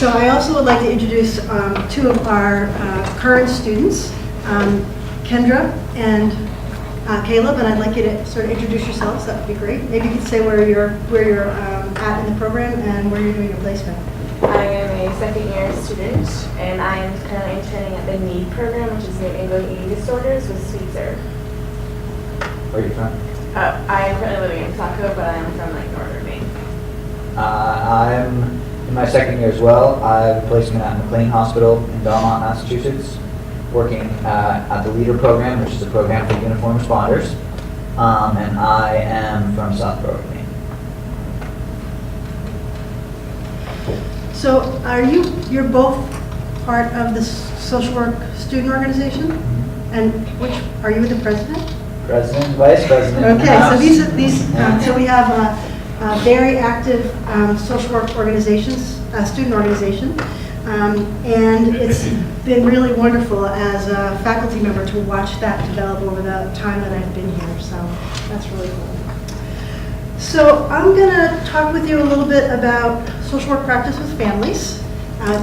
So I also would like to introduce two of our current students, Kendra and Caleb, and I'd like you to sort of introduce yourselves. That would be great. Maybe you could say where you're at in the program and where you're doing your placement. I am a second-year student, and I am currently interning at the NEED program, which is New England Eating Disorders with Sweet Serve. Where are you from? I am currently living in Saco, but I am from like northern Maine. I'm in my second year as well. I have a placement at McLean Hospital in Belmont, Massachusetts, working at the LEADER program, which is a program for uniform responders. And I am from South Berwick, Maine. So you're both part of the social work student organization? And are you the president? President, vice president. Okay, so so we have a very active social work organizations, student organization, and it's been really wonderful as a faculty member to watch that develop over the time that I've been here. So that's really cool. So I'm going to talk with you a little bit about social work practice with families.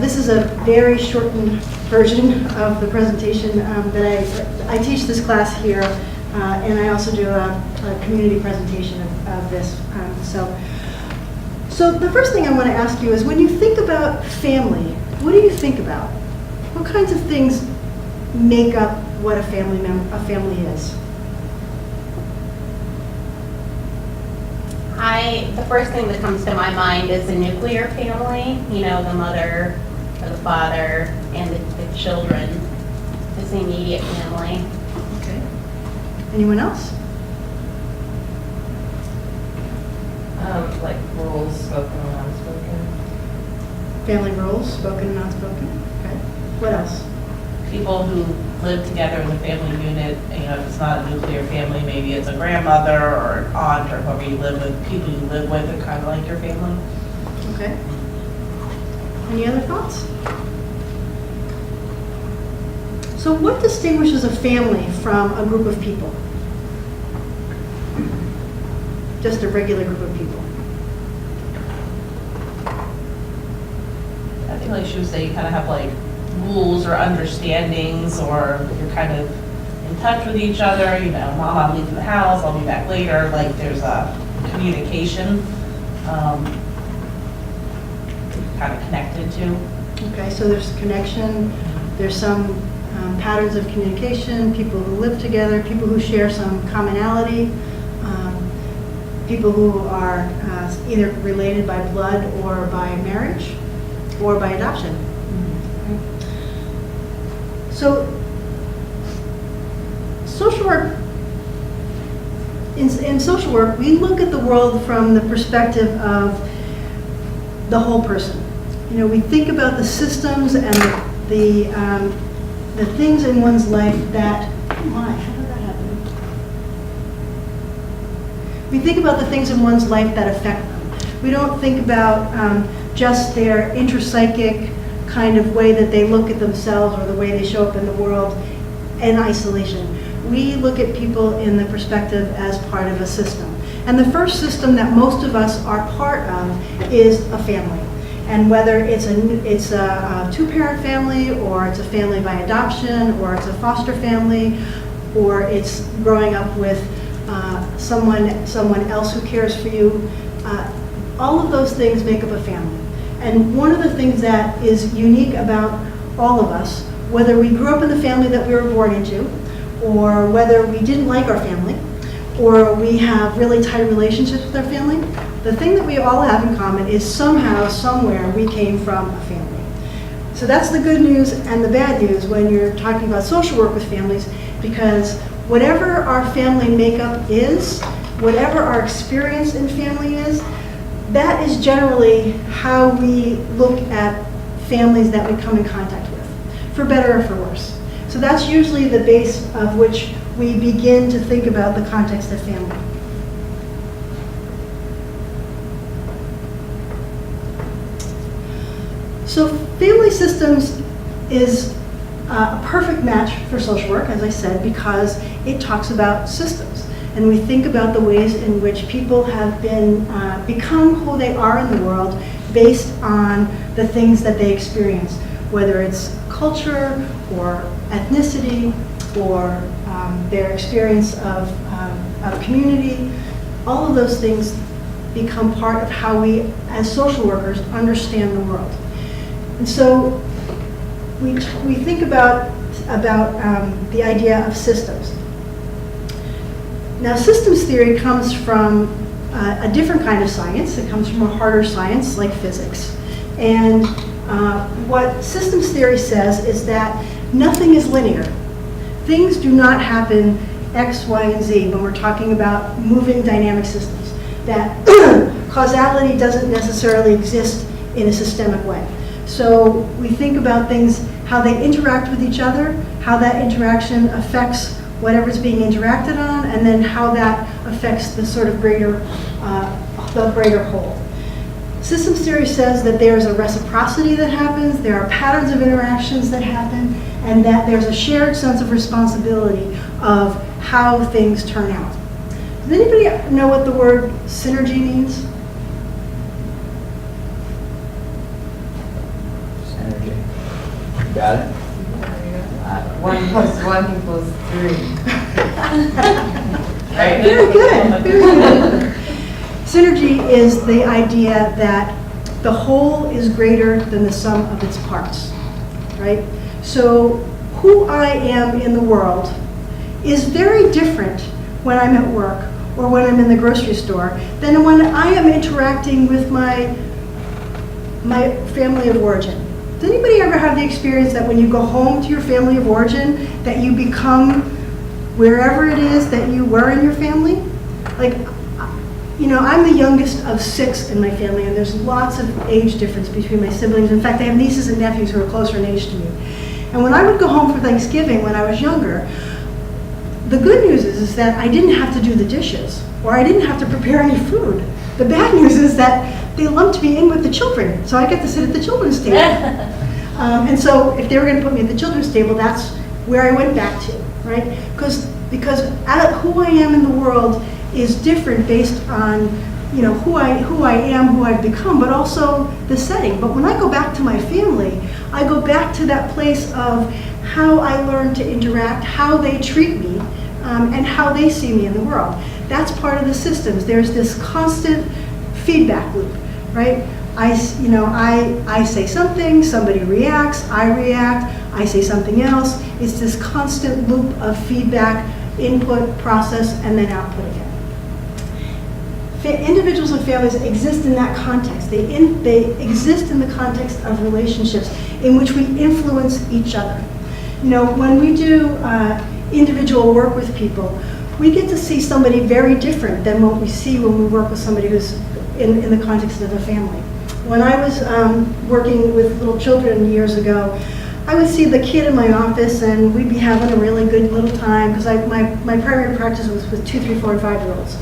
This is a very shortened version of the presentation that I teach this class here, and I also do a community presentation of this. So the first thing I want to ask you is, when you think about family, what do you think about? What kinds of things make up what a family is? The first thing that comes to my mind is a nuclear family, you know, the mother or the father and the children is the immediate family. Okay. Anyone else? Like rules, spoken and unspoken. Family roles, spoken and unspoken. Okay. What else? People who live together in the family unit, you know, if it's not a nuclear family, maybe it's a grandmother or an aunt or whoever you live with, people you live with are kind of like your family. Okay. Any other thoughts? So what distinguishes a family from a group of people? Just a regular group of people. I think like she would say you kind of have like rules or understandings, or you're kind of in touch with each other, you know, Mom, I'm leaving the house, I'll be back later, like there's a communication kind of connected to. Okay, so there's connection, there's some patterns of communication, people who live together, people who share some commonality, people who are either related by blood or by marriage or by adoption. So, social work, in social work, we look at the world from the perspective of the whole person. You know, we think about the systems and the things in one's life that, oh my, how did that happen? We think about the things in one's life that affect them. We don't think about just their intrapsychic kind of way that they look at themselves or the way they show up in the world in isolation. We look at people in the perspective as part of a system. And the first system that most of us are part of is a family. And whether it's a two-parent family, or it's a family by adoption, or it's a foster family, or it's growing up with someone else who cares for you, all of those things make up a family. And one of the things that is unique about all of us, whether we grew up in the family that we were born into, or whether we didn't like our family, or we have really tight relationships with our family, the thing that we all have in common is somehow, somewhere, we came from a family. So that's the good news and the bad news when you're talking about social work with families, because whatever our family makeup is, whatever our experience in family is, that is generally how we look at families that we come in contact with, for better or for worse. So that's usually the base of which we begin to think about the context of family. So family systems is a perfect match for social work, as I said, because it talks about systems. And we think about the ways in which people have been become who they are in the world based on the things that they experience, whether it's culture or ethnicity or their experience of community. All of those things become part of how we, as social workers, understand the world. And so we think about the idea of systems. Now, systems theory comes from a different kind of science. It comes from a harder science like physics. And what systems theory says is that nothing is linear. Things do not happen X, Y, and Z when we're talking about moving dynamic systems. That causality doesn't necessarily exist in a systemic way. So we think about things, how they interact with each other, how that interaction affects whatever's being interacted on, and then how that affects the sort of greater whole. Systems theory says that there's a reciprocity that happens, there are patterns of interactions that happen, and that there's a shared sense of responsibility of how things turn out. Does anybody know what the word synergy means? Synergy. You got it? I don't know. 1 + 1 = 3. Right. Very good, very good. Synergy is the idea that the whole is greater than the sum of its parts, right? So who I am in the world is very different when I'm at work or when I'm in the grocery store than when I am interacting with my family of origin. Does anybody ever have the experience that when you go home to your family of origin, that you become wherever it is that you were in your family? Like, you know, I'm the youngest of 6 in my family, and there's lots of age difference between my siblings. In fact, I have nieces and nephews who are closer in age to me. And when I would go home for Thanksgiving when I was younger, the good news is that I didn't have to do the dishes, or I didn't have to prepare any food. The bad news is that they lumped me in with the children, so I get to sit at the children's table. And so if they were going to put me at the children's table, that's where I went back to, right? Because who I am in the world is different based on, you know, who I am, who I've become, but also the setting. But when I go back to my family, I go back to that place of how I learned to interact, how they treat me, and how they see me in the world. That's part of the systems. There's this constant feedback loop, right? I say something, somebody reacts, I react, I say something else. It's this constant loop of feedback, input, process, and then output again. Individuals and families exist in that context. They exist in the context of relationships in which we influence each other. You know, when we do individual work with people, we get to see somebody very different than what we see when we work with somebody who's in the context of a family. When I was working with little children years ago, I would see the kid in my office and we'd be having a really good little time because my primary practice was with 2, 3, 4, and 5-year-olds.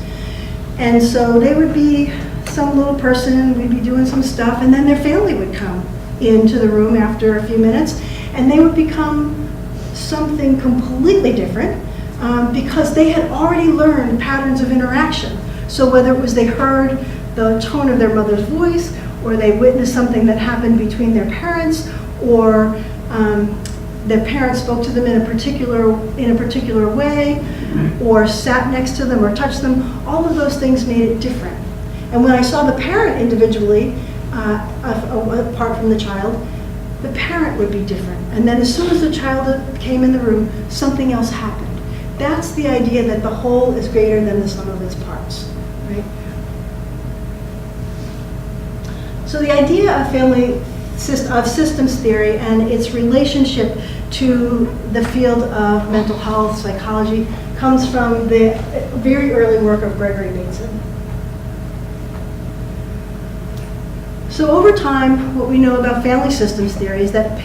And so they would be some little person, we'd be doing some stuff, and then their family would come into the room after a few minutes, and they would become something completely different because they had already learned patterns of interaction. So whether it was they heard the tone of their mother's voice, or they witnessed something that happened between their parents, or their parents spoke to them in a particular way, or sat next to them or touched them, all of those things made it different. And when I saw the parent individually, apart from the child, the parent would be different. And then as soon as the child came in the room, something else happened. That's the idea that the whole is greater than the sum of its parts, right? So the idea of systems theory and its relationship to the field of mental health, psychology, comes from the very early work of Gregory Bateson. So over time, what we know about family systems theory is that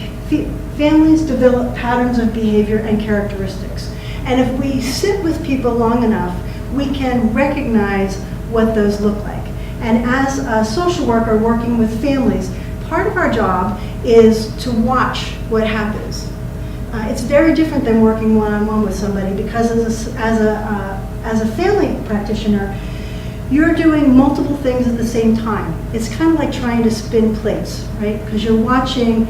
families develop patterns of behavior and characteristics. And if we sit with people long enough, we can recognize what those look like. And as a social worker working with families, part of our job is to watch what happens. It's very different than working one-on-one with somebody because as a family practitioner, you're doing multiple things at the same time. It's kind of like trying to spin plates, right? Because you're watching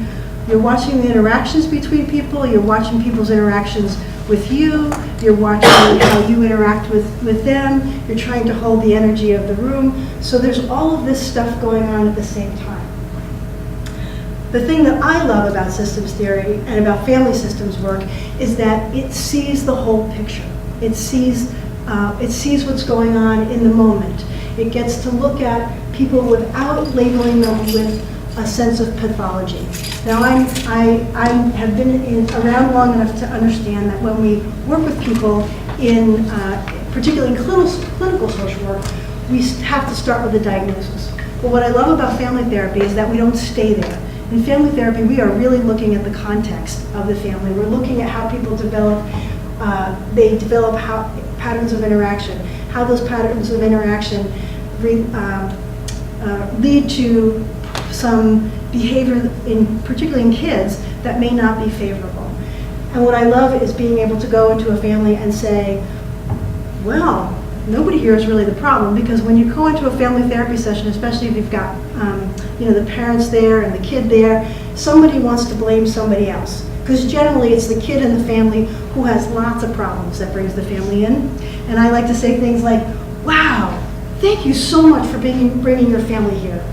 the interactions between people, you're watching people's interactions with you, you're watching how you interact with them, you're trying to hold the energy of the room. So there's all of this stuff going on at the same time. The thing that I love about systems theory and about family systems work is that it sees the whole picture. It sees what's going on in the moment. It gets to look at people without labeling them with a sense of pathology. Now, I have been around long enough to understand that when we work with people particularly in clinical social work, we have to start with a diagnosis. But what I love about family therapy is that we don't stay there. In family therapy, we are really looking at the context of the family. We're looking at how people develop patterns of interaction, how those patterns of interaction lead to some behavior, particularly in kids, that may not be favorable. And what I love is being able to go into a family and say, well, nobody here is really the problem, because when you go into a family therapy session, especially if you've got the parents there and the kid there, somebody wants to blame somebody else. Because generally it's the kid in the family who has lots of problems that brings the family in. And I like to say things like, wow, thank you so much for bringing your family here.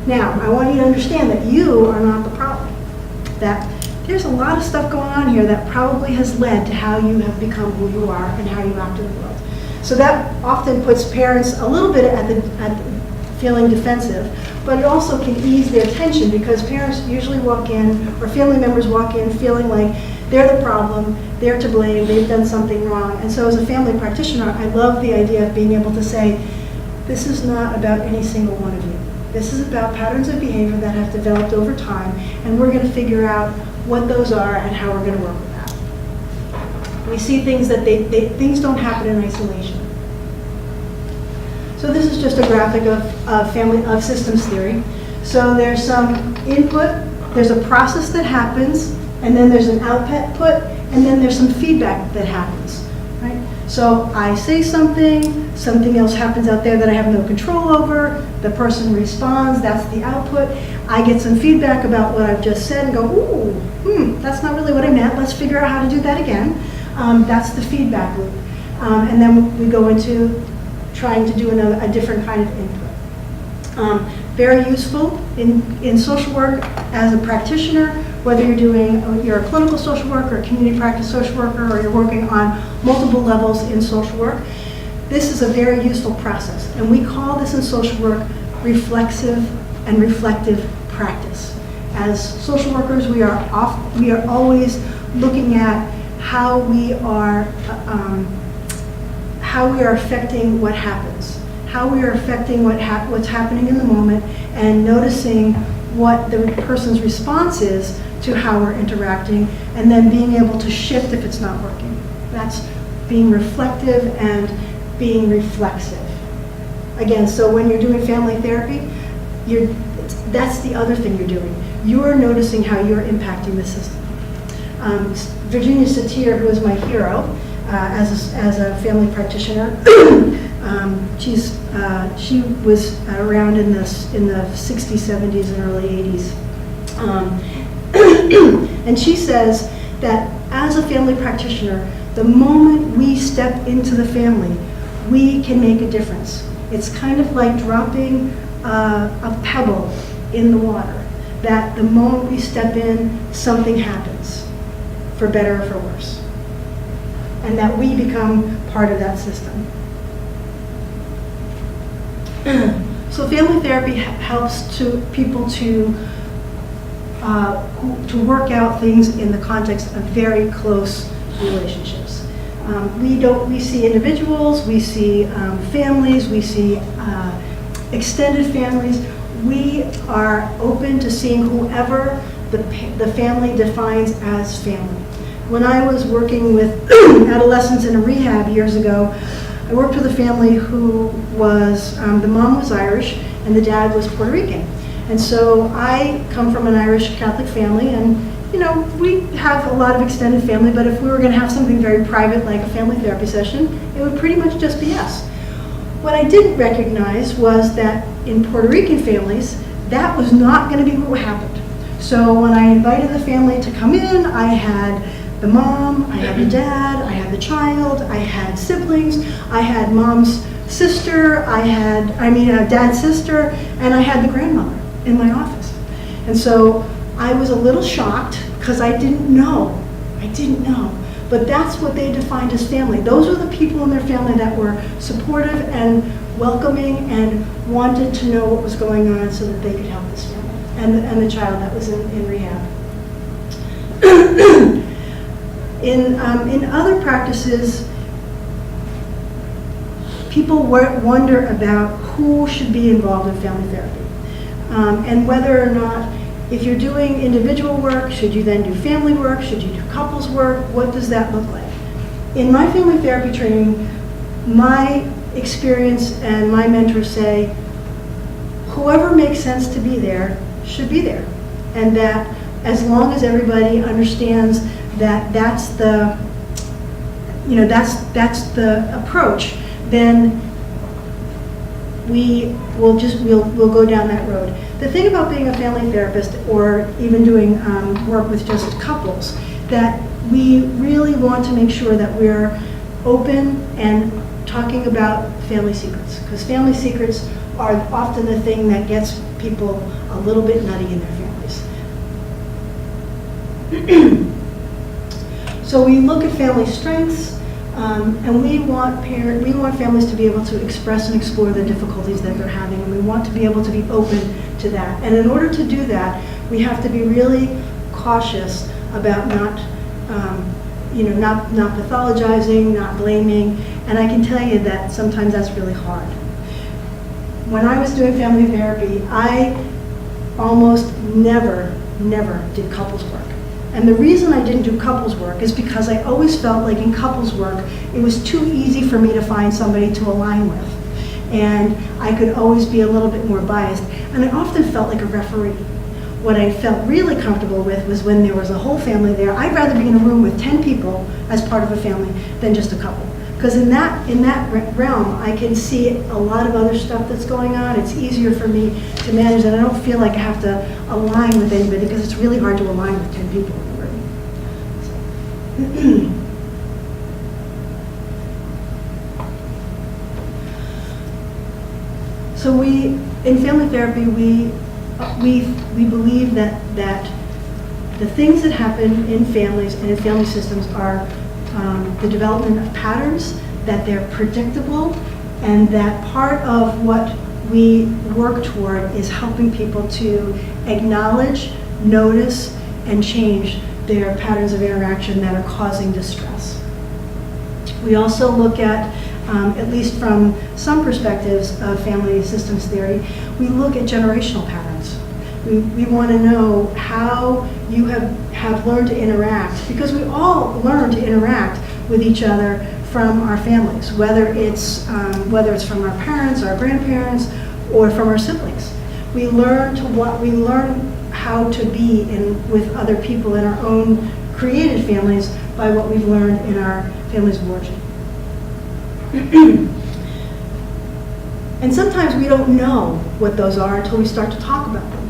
Now, I want you to understand that you are not the problem. That there's a lot of stuff going on here that probably has led to how you have become who you are and how you act in the world. So that often puts parents a little bit at feeling defensive, but it also can ease their tension, because parents usually walk in, or family members walk in feeling like they're the problem, they're to blame, they've done something wrong. And so as a family practitioner, I love the idea of being able to say, this is not about any single one of you. This is about patterns of behavior that have developed over time, and we're going to figure out what those are and how we're going to work with that. We see things that things don't happen in isolation. So this is just a graphic of systems theory. So there's some input, there's a process that happens, and then there's an output, and then there's some feedback that happens, right? So I say something else happens out there that I have no control over, the person responds, that's the output. I get some feedback about what I've just said and go, ooh, that's not really what I meant, let's figure out how to do that again. That's the feedback loop. And then we go into trying to do a different kind of input. Very useful in social work as a practitioner, whether you're a clinical social worker, a community practice social worker, or you're working on multiple levels in social work. This is a very useful process, and we call this in social work reflexive and reflective practice. As social workers, we are always looking at how we are affecting what happens, how we are affecting what's happening in the moment, and noticing what the person's response is to how we're interacting, and then being able to shift if it's not working. That's being reflective and being reflexive. Again, so when you're doing family therapy, that's the other thing you're doing. You're noticing how you're impacting the system. Virginia Satir, who is my hero as a family practitioner, she was around in the 60s, 70s, and early 80s. And she says that as a family practitioner, the moment we step into the family, we can make a difference. It's kind of like dropping a pebble in the water, that the moment we step in, something happens, for better or for worse, and that we become part of that system. So family therapy helps people to work out things in the context of very close relationships. We see individuals, we see families, we see extended families. We are open to seeing whoever the family defines as family. When I was working with adolescents in a rehab years ago, I worked with a family who was, the mom was Irish and the dad was Puerto Rican. And so I come from an Irish Catholic family, and we have a lot of extended family, but if we were going to have something very private like a family therapy session, it would pretty much just be us. What I didn't recognize was that in Puerto Rican families, that was not going to be what happened. So when I invited the family to come in, I had the mom, I had the dad, I had the child, I had siblings, I had mom's sister, dad's sister, and I had the grandmother in my office. And so I was a little shocked because I didn't know. But that's what they defined as family. Those were the people in their family that were supportive and welcoming and wanted to know what was going on so that they could help this family and the child that was in rehab. In other practices, people wonder about who should be involved in family therapy, and whether or not, if you're doing individual work, should you then do family work? Should you do couples work? What does that look like? In my family therapy training, my experience and my mentors say, whoever makes sense to be there should be there. And that as long as everybody understands that that's the approach, then we'll go down that road. The thing about being a family therapist, or even doing work with just couples, that we really want to make sure that we're open and talking about family secrets, because family secrets are often the thing that gets people a little bit nutty in their families. So we look at family strengths, and we want families to be able to express and explore the difficulties that they're having, and we want to be able to be open to that. And in order to do that, we have to be really cautious about not pathologizing, not blaming. And I can tell you that sometimes that's really hard. When I was doing family therapy, I almost never did couples work. And the reason I didn't do couples work is because I always felt like in couples work, it was too easy for me to find somebody to align with. And I could always be a little bit more biased. And I often felt like a referee. What I felt really comfortable with was when there was a whole family there. I'd rather be in a room with 10 people as part of a family than just a couple. Because in that realm, I can see a lot of other stuff that's going on. It's easier for me to manage, and I don't feel like I have to align with anybody, because it's really hard to align with 10 people in the room. So in family therapy, we believe that the things that happen in families and in family systems are the development of patterns, that they're predictable, and that part of what we work toward is helping people to acknowledge, notice, and change their patterns of interaction that are causing distress. We also look at least from some perspectives of family systems theory, we look at generational patterns. We want to know how you have learned to interact, because we all learn to interact with each other from our families, whether it's from our parents, our grandparents, or from our siblings. We learn how to be with other people in our own created families by what we've learned in our families of origin. And sometimes we don't know what those are until we start to talk about them.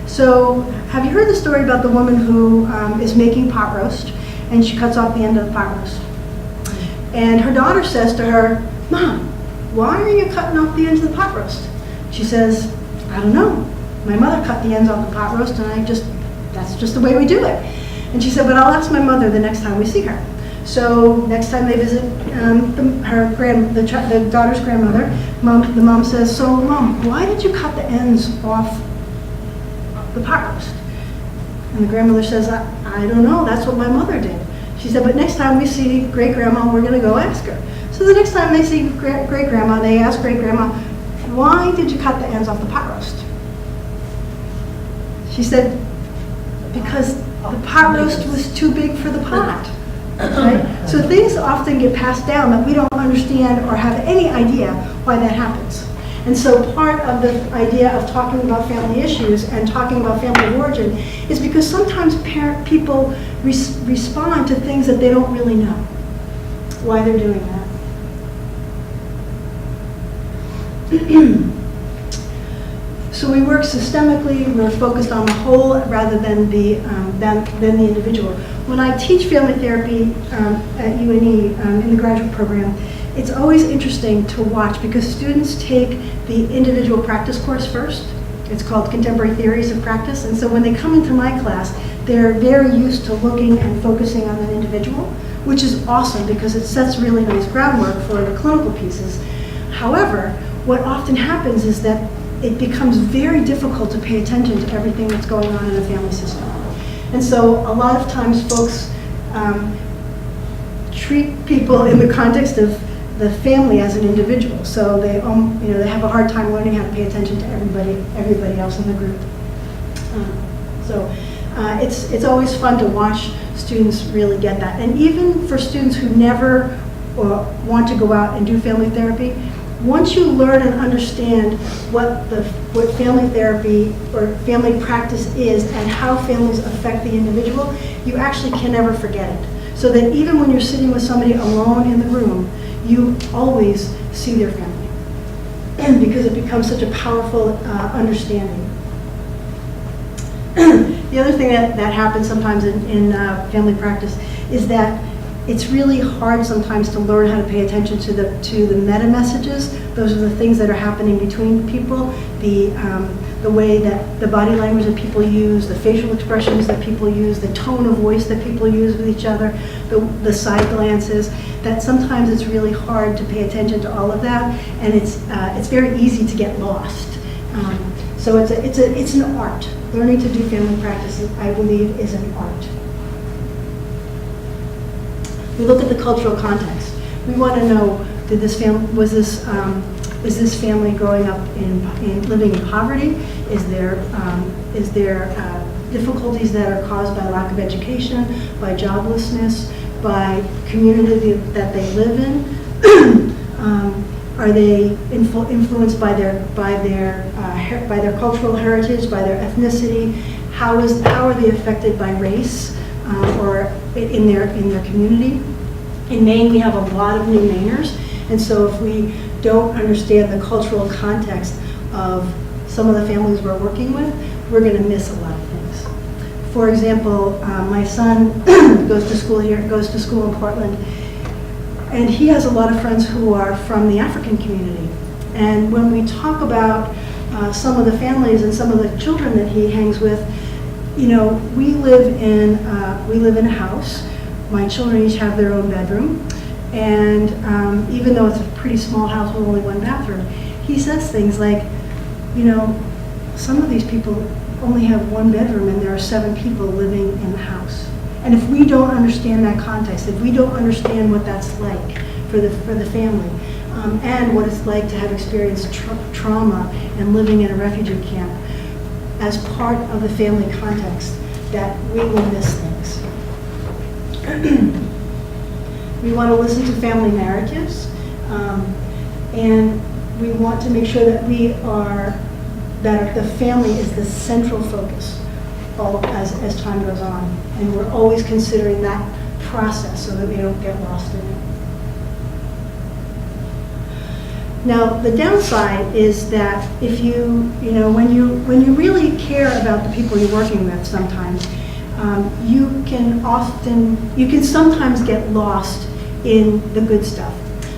So, have you heard the story about the woman who is making pot roast, and she cuts off the end of the pot roast? And her daughter says to her, "Mom, why are you cutting off the ends of the pot roast?" She says, "I don't know. My mother cut the ends off the pot roast, and that's just the way we do it." And she said, "But I'll ask my mother the next time we see her." So next time they visit the daughter's grandmother, the mom says, "So Mom, why did you cut the ends off the pot roast?" And the grandmother says, I don't know, that's what my mother did." She said, "But next time we see great-grandma, we're going to go ask her." So the next time they see great-grandma, they ask great-grandma, "Why did you cut the ends off the pot roast?" She said, "Because the pot roast was too big for the pot." Right? So things often get passed down that we don't understand or have any idea why that happens. And so part of the idea of talking about family issues and talking about family of origin is because sometimes people respond to things that they don't really know why they're doing that. So we work systemically, we're focused on the whole rather than the individual. When I teach family therapy at UNE in the graduate program, it's always interesting to watch because students take the individual practice course first. It's called Contemporary Theories of Practice, and so when they come into my class, they're very used to looking and focusing on an individual, which is awesome because it sets really nice groundwork for the clinical pieces. However, what often happens is that it becomes very difficult to pay attention to everything that's going on in a family system. And so a lot of times folks treat people in the context of the family as an individual. So they have a hard time learning how to pay attention to everybody else in the group. It's always fun to watch students really get that. And even for students who never want to go out and do family therapy, once you learn and understand what family therapy or family practice is and how families affect the individual, you actually can never forget it. So that even when you're sitting with somebody alone in the room, you always see their family. And because it becomes such a powerful understanding. The other thing that happens sometimes in family practice is that it's really hard sometimes to learn how to pay attention to the meta messages. Those are the things that are happening between people, the way that the body language that people use, the facial expressions that people use, the tone of voice that people use with each other, the side glances. That sometimes it's really hard to pay attention to all of that, and it's very easy to get lost. So it's an art. Learning to do family practice, I believe, is an art. We look at the cultural context. We want to know, is this family growing up in living in poverty? Is there difficulties that are caused by lack of education, by joblessness, by community that they live in? Are they influenced by their cultural heritage, by their ethnicity? How are they affected by race or in their community? In Maine, we have a lot of new Mainers, and so if we don't understand the cultural context of some of the families we're working with, we're going to miss a lot of things. For example, my son goes to school in Portland, and he has a lot of friends who are from the African community. And when we talk about some of the families and some of the children that he hangs with, we live in a house. My children each have their own bedroom, and even though it's a pretty small house with only one bathroom, he says things like, some of these people only have one bedroom and there are 7 people living in the house. And if we don't understand that context, if we don't understand what that's like for the family, and what it's like to have experienced trauma and living in a refugee camp as part of the family context, that we will miss things. We want to listen to family narratives, and we want to make sure that that the family is the central focus as time goes on, and we're always considering that process so that we don't get lost in it. Now, the downside is that if when you really care about the people you're working with, sometimes you can sometimes get lost in the good stuff.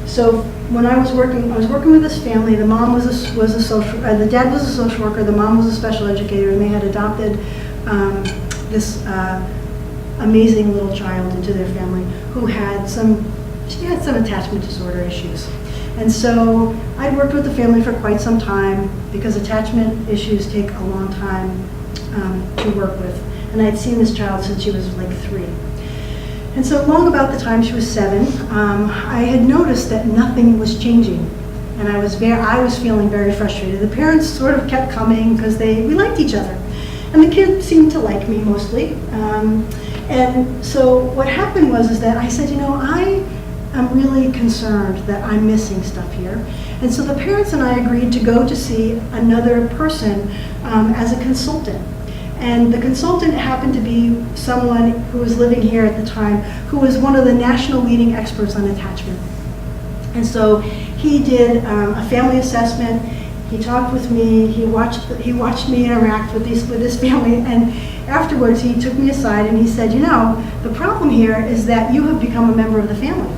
So when I was working with this family. The mom was a social, the dad was a social worker, the mom was a special educator, and they had adopted this amazing little child into their family who had some attachment disorder issues. And so I'd worked with the family for quite some time because attachment issues take a long time to work with. And I'd seen this child since she was like 3. And so long about the time she was 7, I had noticed that nothing was changing. And I was feeling very frustrated. The parents sort of kept coming because we liked each other. And the kids seemed to like me mostly. And so what happened was that I said, I'm really concerned that I'm missing stuff here. And so the parents and I agreed to go to see another person as a consultant. And the consultant happened to be someone who was living here at the time, who was one of the national leading experts on attachment. And so he did a family assessment. He talked with me. He watched me interact with this family, and afterwards he took me aside and he said, "You know, the problem here is that you have become a member of the family."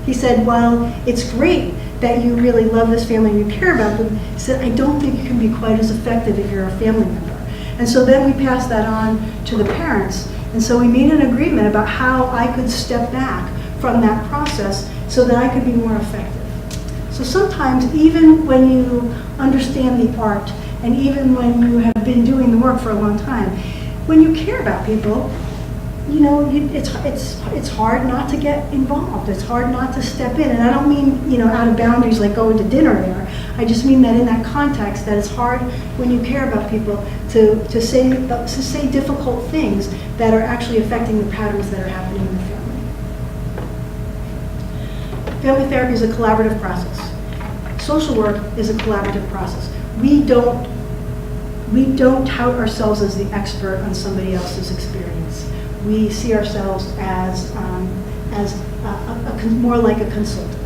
He said, "Well, it's great that you really love this family and you care about them." He said, "I don't think it can be quite as effective if you're a family member." And so then we passed that on to the parents. And so we made an agreement about how I could step back from that process so that I could be more effective. So sometimes, even when you understand the art, and even when you have been doing the work for a long time, when you care about people, you know, it's hard not to get involved. It's hard not to step in. And I don't mean, you know, out of boundaries like going to dinner there. I just mean that in that context, that it's hard when you care about people to say difficult things that are actually affecting the patterns that are happening in the family. Family therapy is a collaborative process. Social work is a collaborative process. We don't tout ourselves as the expert on somebody else's experience. We see ourselves as more like a consultant.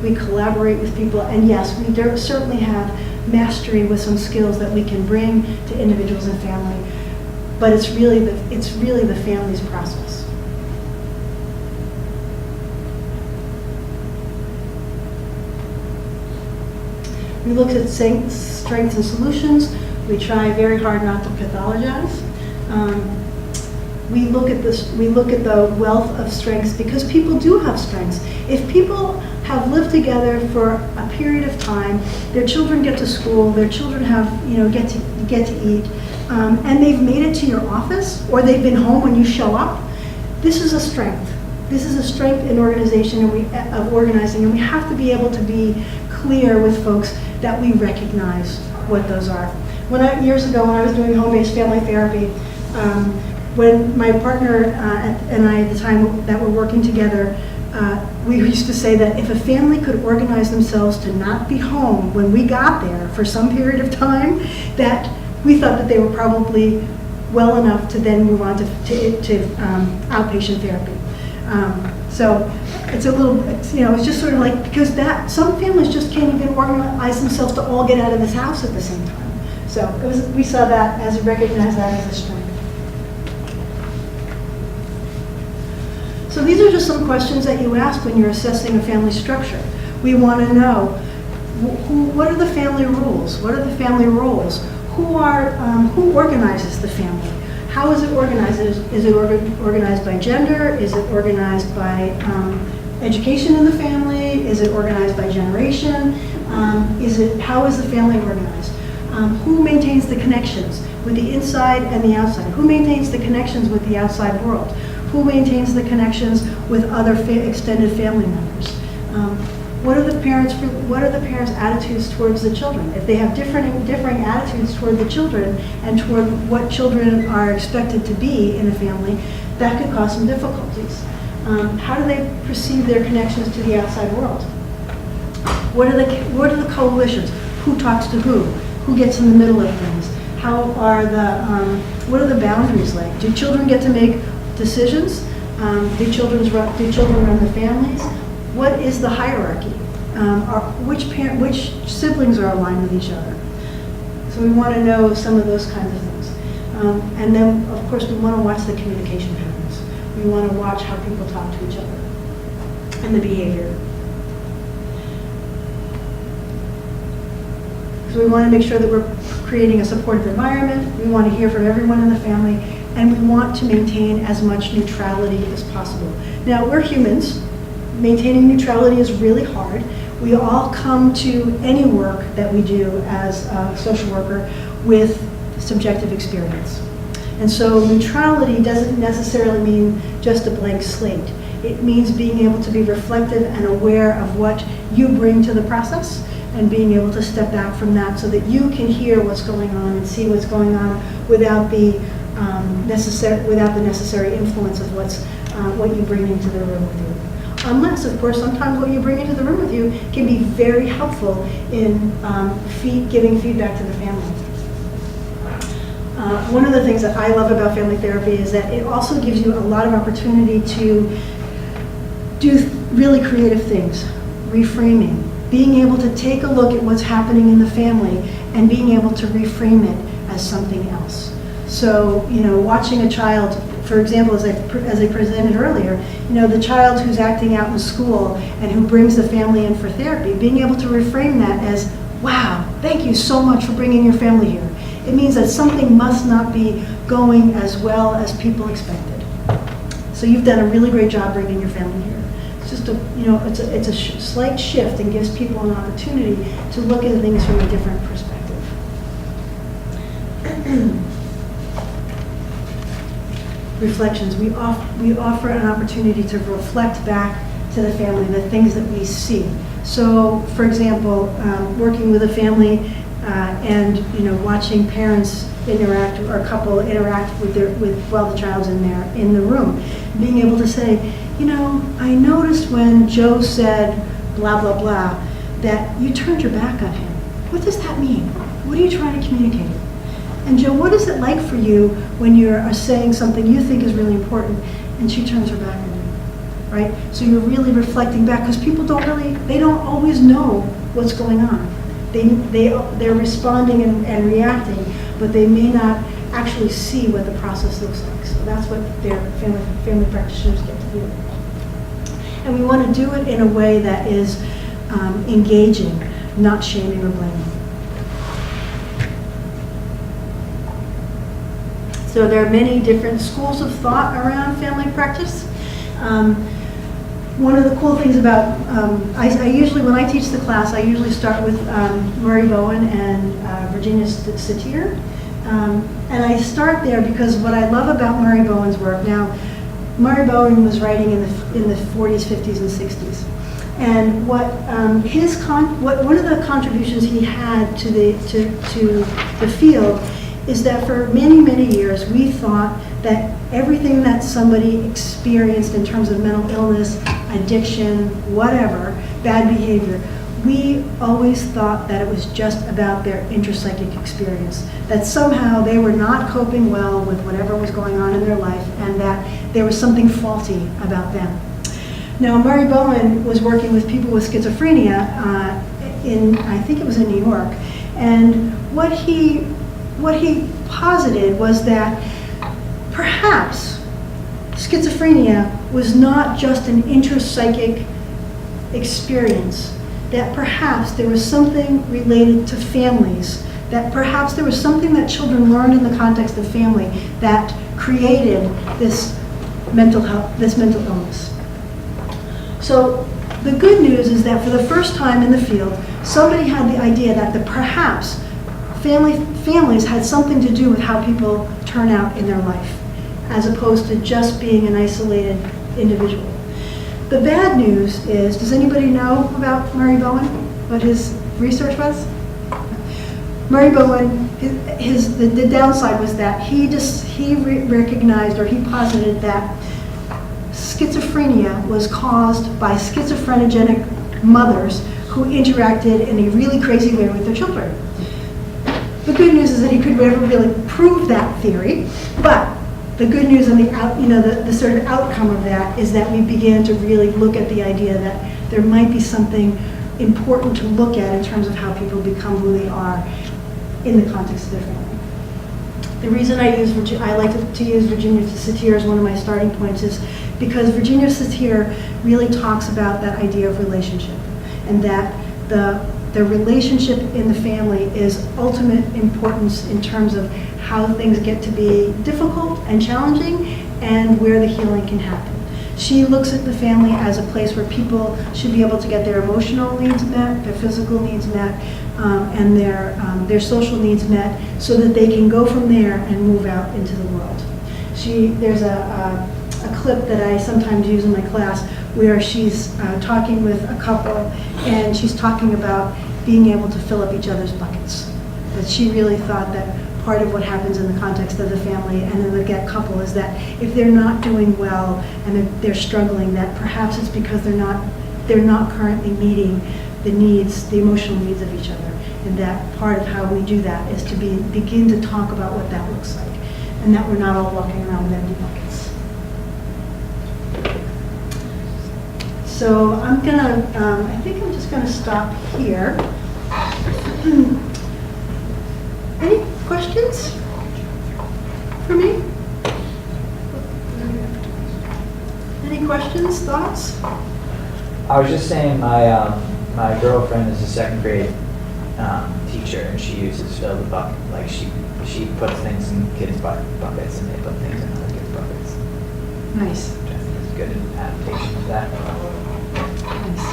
We collaborate with people, and yes, we certainly have mastery with some skills that we can bring to individuals and family, but it's really the family's process. We look at strengths and solutions. We try very hard not to pathologize. We look at the wealth of strengths because people do have strengths. If people have lived together for a period of time, their children get to school, their children have, you know, get to eat, and they've made it to your office, or they've been home when you show up, this is a strength. This is a strength in organization of organizing, and we have to be able to be clear with folks that we recognize what those are. Years ago, when I was doing home-based family therapy, when my partner and I at the time that were working together, we used to say that if a family could organize themselves to not be home when we got there for some period of time, that we thought that they were probably well enough to then move on to outpatient therapy. So it's a little, it's just sort of like, because some families just can't even organize themselves to all get out of this house at the same time. So we saw that recognized that as a strength. So these are just some questions that you ask when you're assessing a family structure. We want to know what are the family rules? What are the family roles? Who organizes the family? How is it organized? Is it organized by gender? Is it organized by education in the family? Is it organized by generation? How is the family organized? Who maintains the connections with the inside and the outside? Who maintains the connections with the outside world? Who maintains the connections with other extended family members? What are the parents' attitudes towards the children? If they have differing attitudes toward the children and toward what children are expected to be in a family, that could cause some difficulties. How do they perceive their connections to the outside world? What are the coalitions? Who talks to who? Who gets in the middle of things? What are the boundaries like? Do children get to make decisions? Do children run the families? What is the hierarchy? Which siblings are aligned with each other? So we want to know some of those kinds of things. And then, of course, we want to watch the communication patterns. We want to watch how people talk to each other and the behavior. So we want to make sure that we're creating a supportive environment. We want to hear from everyone in the family, and we want to maintain as much neutrality as possible. Now, we're humans. Maintaining neutrality is really hard. We all come to any work that we do as a social worker with subjective experience. And so neutrality doesn't necessarily mean just a blank slate. It means being able to be reflective and aware of what you bring to the process and being able to step back from that so that you can hear what's going on and see what's going on without the necessary influence of what you bring into the room with you. Unless, of course, sometimes what you bring into the room with you can be very helpful in giving feedback to the family. One of the things that I love about family therapy is that it also gives you a lot of opportunity to do really creative things, reframing, being able to take a look at what's happening in the family and being able to reframe it as something else. So, watching a child, for example, as I presented earlier, the child who's acting out in school and who brings the family in for therapy, being able to reframe that as, wow, thank you so much for bringing your family here. It means that something must not be going as well as people expected. So you've done a really great job bringing your family here. It's just it's a slight shift and gives people an opportunity to look at things from a different perspective. Reflections. We offer an opportunity to reflect back to the family the things that we see. So, for example, working with a family and watching parents interact or a couple interact while the child's in the room, being able to say, I noticed when Joe said blah blah blah that you turned your back on him. What does that mean? What are you trying to communicate? And Joe, what is it like for you when you're saying something you think is really important and she turns her back on you, right? So you're really reflecting back, because people they don't always know what's going on. They're responding and reacting, but they may not actually see what the process looks like. So that's what their family practitioners get to do. And we want to do it in a way that is engaging, not shaming or blaming. So there are many different schools of thought around family practice. One of the cool things about, I usually, when I teach the class, I usually start with Murray Bowen and Virginia Satir. And I start there because what I love about Murray Bowen's work, now, Murray Bowen was writing in the 40s, 50s, and 60s. And one of the contributions he had to the field is that for many, many years, we thought that everything that somebody experienced in terms of mental illness, addiction, whatever, bad behavior, we always thought that it was just about their intrapsychic experience, that somehow they were not coping well with whatever was going on in their life, and that there was something faulty about them. Now, Murray Bowen was working with people with schizophrenia I think it was in New York, and what he posited was that perhaps schizophrenia was not just an intrapsychic experience, that perhaps there was something related to families, that perhaps there was something that children learned in the context of family that created this mental illness. So the good news is that for the first time in the field, somebody had the idea that perhaps families had something to do with how people turn out in their life, as opposed to just being an isolated individual. The bad news is, does anybody know about Murray Bowen, what his research was? Murray Bowen, the downside was that he recognized, or he posited that schizophrenia was caused by schizophrenogenic mothers who interacted in a really crazy way with their children. The good news is that he could never really prove that theory, but the good news and the sort of outcome of that is that we began to really look at the idea that there might be something important to look at in terms of how people become who they are in the context of their family. The reason I like to use Virginia Satir as one of my starting points is because Virginia Satir really talks about that idea of relationship, and that the relationship in the family is ultimate importance in terms of how things get to be difficult and challenging and where the healing can happen. She looks at the family as a place where people should be able to get their emotional needs met, their physical needs met, and their social needs met, so that they can go from there and move out into the world. There's a clip that I sometimes use in my class where she's talking with a couple, and she's talking about being able to fill up each other's buckets. That she really thought that part of what happens in the context of the family and in the couple is that if they're not doing well and they're struggling, that perhaps it's because they're not currently meeting the needs, the emotional needs of each other. And that part of how we do that is to begin to talk about what that looks like, and that we're not all walking around with empty buckets. So I'm gonna, I think I'm just gonna stop here. Any questions for me? Any questions, thoughts? I was just saying, my girlfriend is a second grade teacher, and she uses fill the bucket. Like she puts things in kids' buckets, and they put things in other kids' buckets. Nice. Which I think is a good adaptation of that. Nice.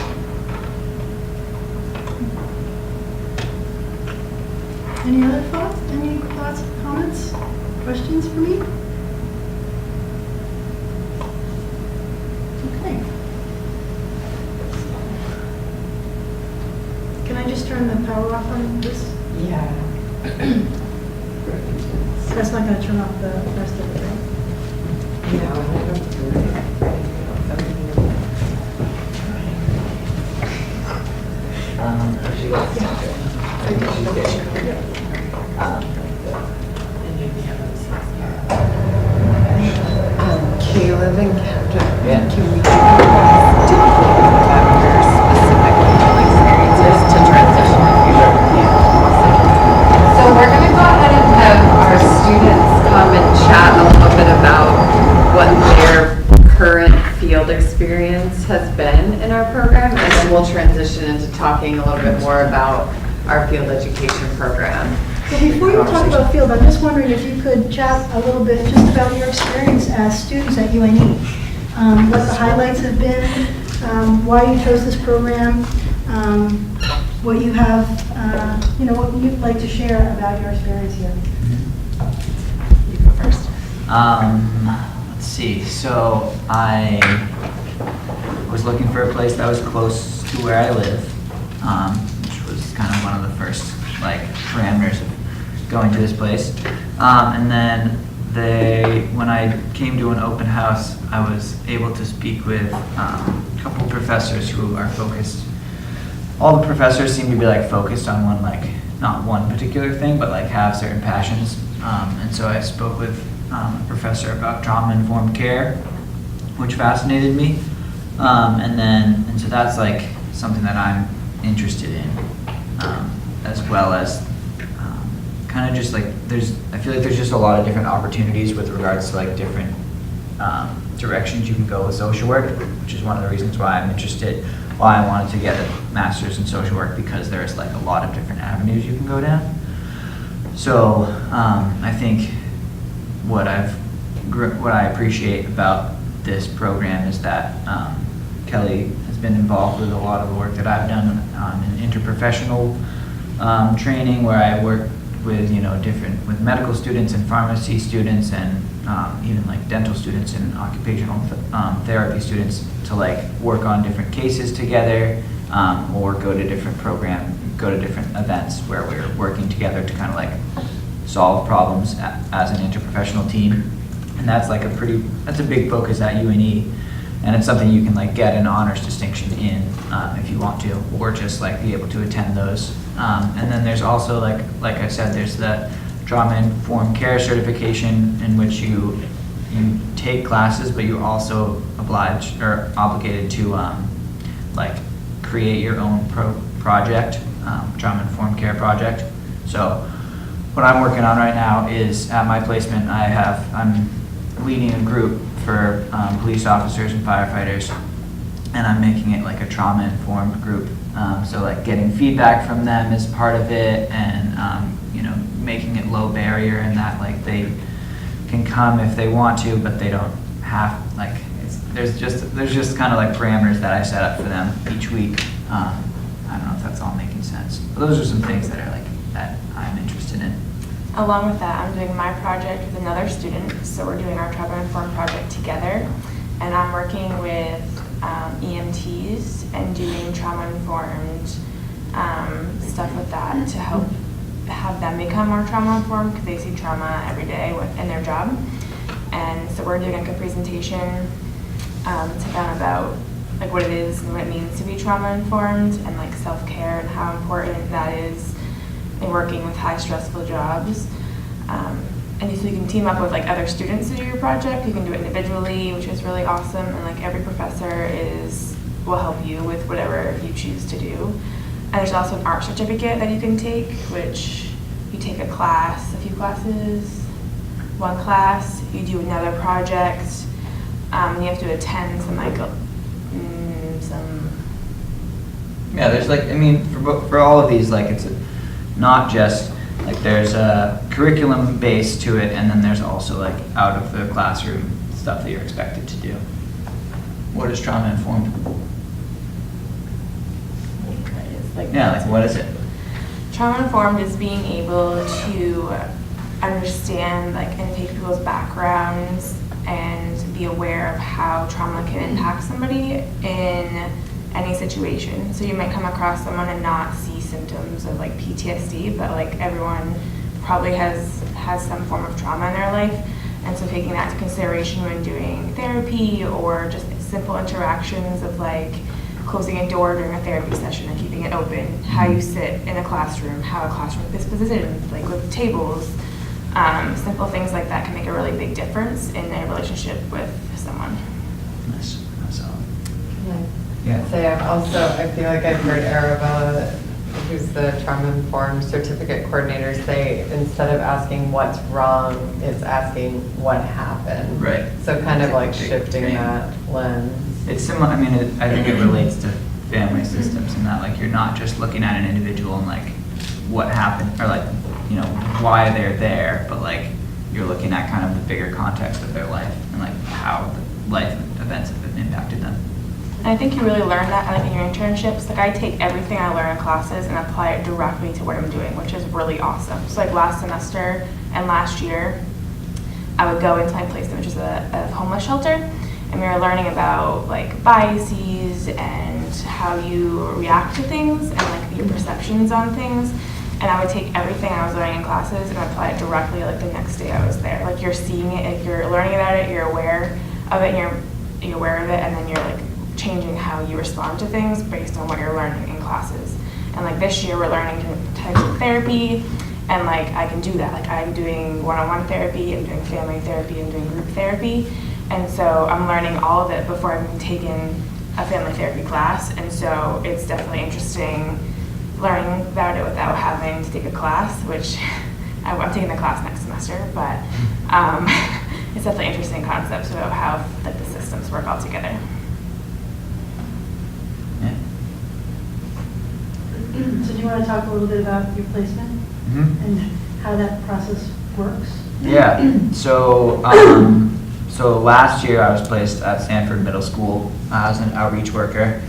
Any other thoughts? Any thoughts, comments, questions for me? Okay. Can I just turn the power off on this? Yeah. That's not going to turn off the rest of it, right? Yeah, I don't She got the center. I think she's getting. Caleb and Captain, Yeah. can we talk about your specific experiences to transition in future? So we're going to go ahead and have our students come and chat a little bit about what their current field experience has been in our program, and then we'll transition into talking a little bit more about our field education program. So before you talk about field, I'm just wondering if you could chat a little bit just about your experience as students at UNE. What the highlights have been, why you chose this program, what you have, what you'd like to share about your experience here. You go first. Let's see. So I was looking for a place that was close to where I live, which was kind of one of the first parameters of going to this place. And then when I came to an open house, I was able to speak with a couple professors who are focused. All the professors seem to be focused on one, not one particular thing, but have certain passions. And so I spoke with a professor about trauma-informed care, which fascinated me. And so that's something that I'm interested in, as well as kind of just I feel like there's just a lot of different opportunities with regards to different directions you can go with social work, which is one of the reasons why I'm interested, why I wanted to get a master's in social work, because there's a lot of different avenues you can go down. So I think what I appreciate about this program is that Kelly has been involved with a lot of the work that I've done in interprofessional training, where I work with with medical students and pharmacy students and even dental students and occupational therapy students to work on different cases together, or go to different events where we're working together to kind of solve problems as an interprofessional team. And that's that's a big focus at UNE, and it's something you can get an honors distinction in if you want to, or just be able to attend those. And then there's also like I said, there's the trauma-informed care certification, in which you take classes, but you're also obligated to create your own project, trauma-informed care project. So what I'm working on right now is, at my placement, I'm leading a group for police officers and firefighters, and I'm making it a trauma-informed group. So getting feedback from them is part of it, and making it low barrier, and that they can come if they want to, but they don't have there's just kind of parameters that I set up for them each week. I don't know if that's all making sense, but those are some things that are that I'm interested in. Along with that, I'm doing my project with another student, so we're doing our trauma-informed project together, and I'm working with EMTs and doing trauma-informed stuff with that to help have them become more trauma-informed, because they see trauma every day in their job. And so we're doing a presentation to them about what it is and what it means to be trauma-informed, and self-care and how important that is in working with high stressful jobs. And so you can team up with other students to do your project. You can do it individually, which is really awesome. And every professor is will help you with whatever you choose to do. And there's also an art certificate that you can take, which you take a class, a few classes, one class, you do another project, you have to attend some Yeah, there's like, I mean, for all of these, like, it's not just, like, there's a curriculum base to it, and then there's also, like, out of the classroom stuff that you're expected to do. What is trauma informed? Yeah, like, what is it? Trauma informed is being able to understand, like, and take people's backgrounds and be aware of how trauma can impact somebody in any situation. So you might come across someone and not see symptoms of like PTSD, but like everyone probably has some form of trauma in their life. And so taking that into consideration when doing therapy or just simple interactions of like closing a door during a therapy session and keeping it open, how you sit in a classroom, how a classroom is positioned, like with tables, simple things like that can make a really big difference in a relationship with someone. Nice. So, Yeah. I feel like I've heard Arabella, who's the trauma-informed certificate coordinator, say instead of asking what's wrong, it's asking what happened. Right. So kind of like Big shifting thing. that lens. It's similar, I mean, I think it relates to family systems in that, like, you're not just looking at an individual and like what happened, or like, you know, why they're there, but like you're looking at kind of the bigger context of their life and like how the life events have impacted them. And I think you really learn that like in your internships. Like I take everything I learn in classes and apply it directly to what I'm doing, which is really awesome. So like last semester and last year, I would go into my placement, which is a homeless shelter, and we were learning about like biases and how you react to things and like your perceptions on things. And I would take everything I was learning in classes and apply it directly like the next day I was there. Like you're seeing it, like you're learning about it, you're aware of it, and you're aware of it, and then you're like changing how you respond to things based on what you're learning in classes. And like this year we're learning different types of therapy, and like I can do that. Like I'm doing one-on-one therapy, I'm doing family therapy, I'm doing group therapy. And so I'm learning all of it before I've even taken a family therapy class. And so it's definitely interesting learning about it without having to take a class, which I'm taking the class next semester, but it's definitely interesting concepts about how like the systems work all together. Yeah. So do you want to talk a little bit about your placement and how that process works? Yeah. So so last year I was placed at Stanford Middle School as an outreach worker.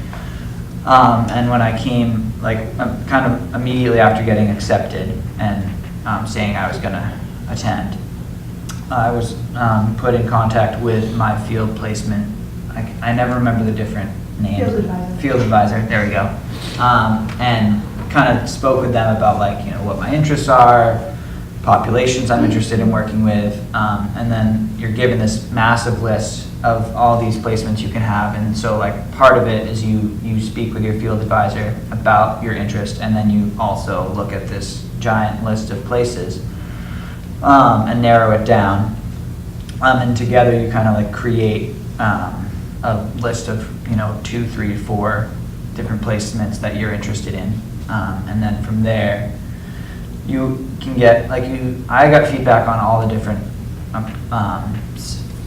And when I came, like kind of immediately after getting accepted and saying I was going to attend, I was put in contact with my field placement. I never remember the different names. Field advisor. Field advisor, there we go. And kind of spoke with them about like, you know, what my interests are, populations I'm interested in working with, and then you're given this massive list of all these placements you can have. And so like part of it is you speak with your field advisor about your interest, and then you also look at this giant list of places and narrow it down. And together you kind of like create a list of, you know, 2, 3, 4 different placements that you're interested in. And then from there, you can get, like I got feedback on all the different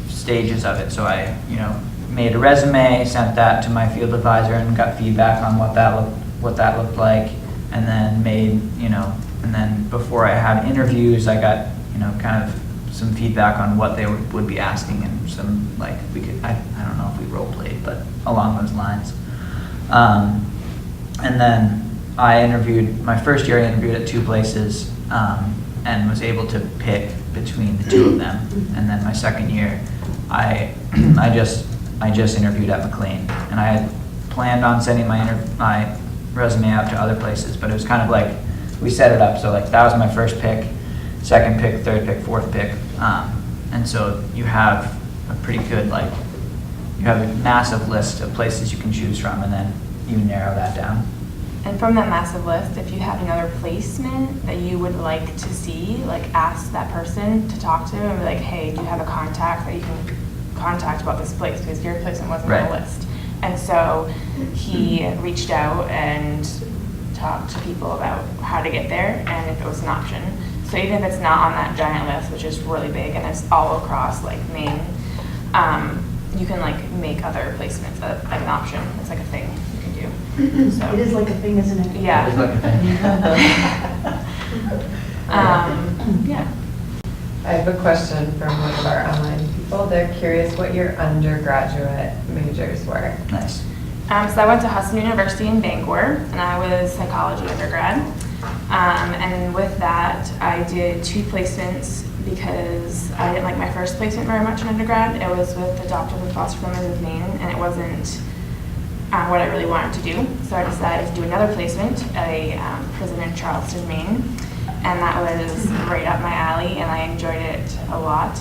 stages of it. So I, you know, made a resume, sent that to my field advisor, and got feedback on what that looked like, and then made, you know, and then before I had interviews, I got, you know, kind of some feedback on what they would be asking, and some like I don't know if we role played, but along those lines. And then I interviewed, my first year I interviewed at 2 places, and was able to pick between the 2 of them. And then my second year, I just interviewed at McLean, and I had planned on sending my resume out to other places, but it was kind of like, we set it up, so like that was my first pick, second pick, third pick, fourth pick, and so you have a pretty good, like, you have a massive list of places you can choose from, and then you narrow that down. And from that massive list, if you have another placement that you would like to see, like ask that person to talk to and be like, hey, do you have a contact that you can contact about this place, because your placement wasn't on the list. And so he reached out and talked to people about how to get there and if it was an option. So even if it's not on that giant list, which is really big and it's all across like Maine, you can like make other placements like an option. It's like a thing you can do. So, It is like a thing, isn't it? It's yeah. like a thing. Yeah. I have a question from one of our online people. They're curious what your undergraduate majors were. Nice. So I went to Hudson University in Bangor, and I was psychology undergrad. And with that, I did 2 placements because I didn't like my first placement very much in undergrad. It was with the Doctors and Foster Families of Maine, and it wasn't what I really wanted to do. So I decided to do another placement at a prison in Charleston, Maine, and that was right up my alley, and I enjoyed it a lot.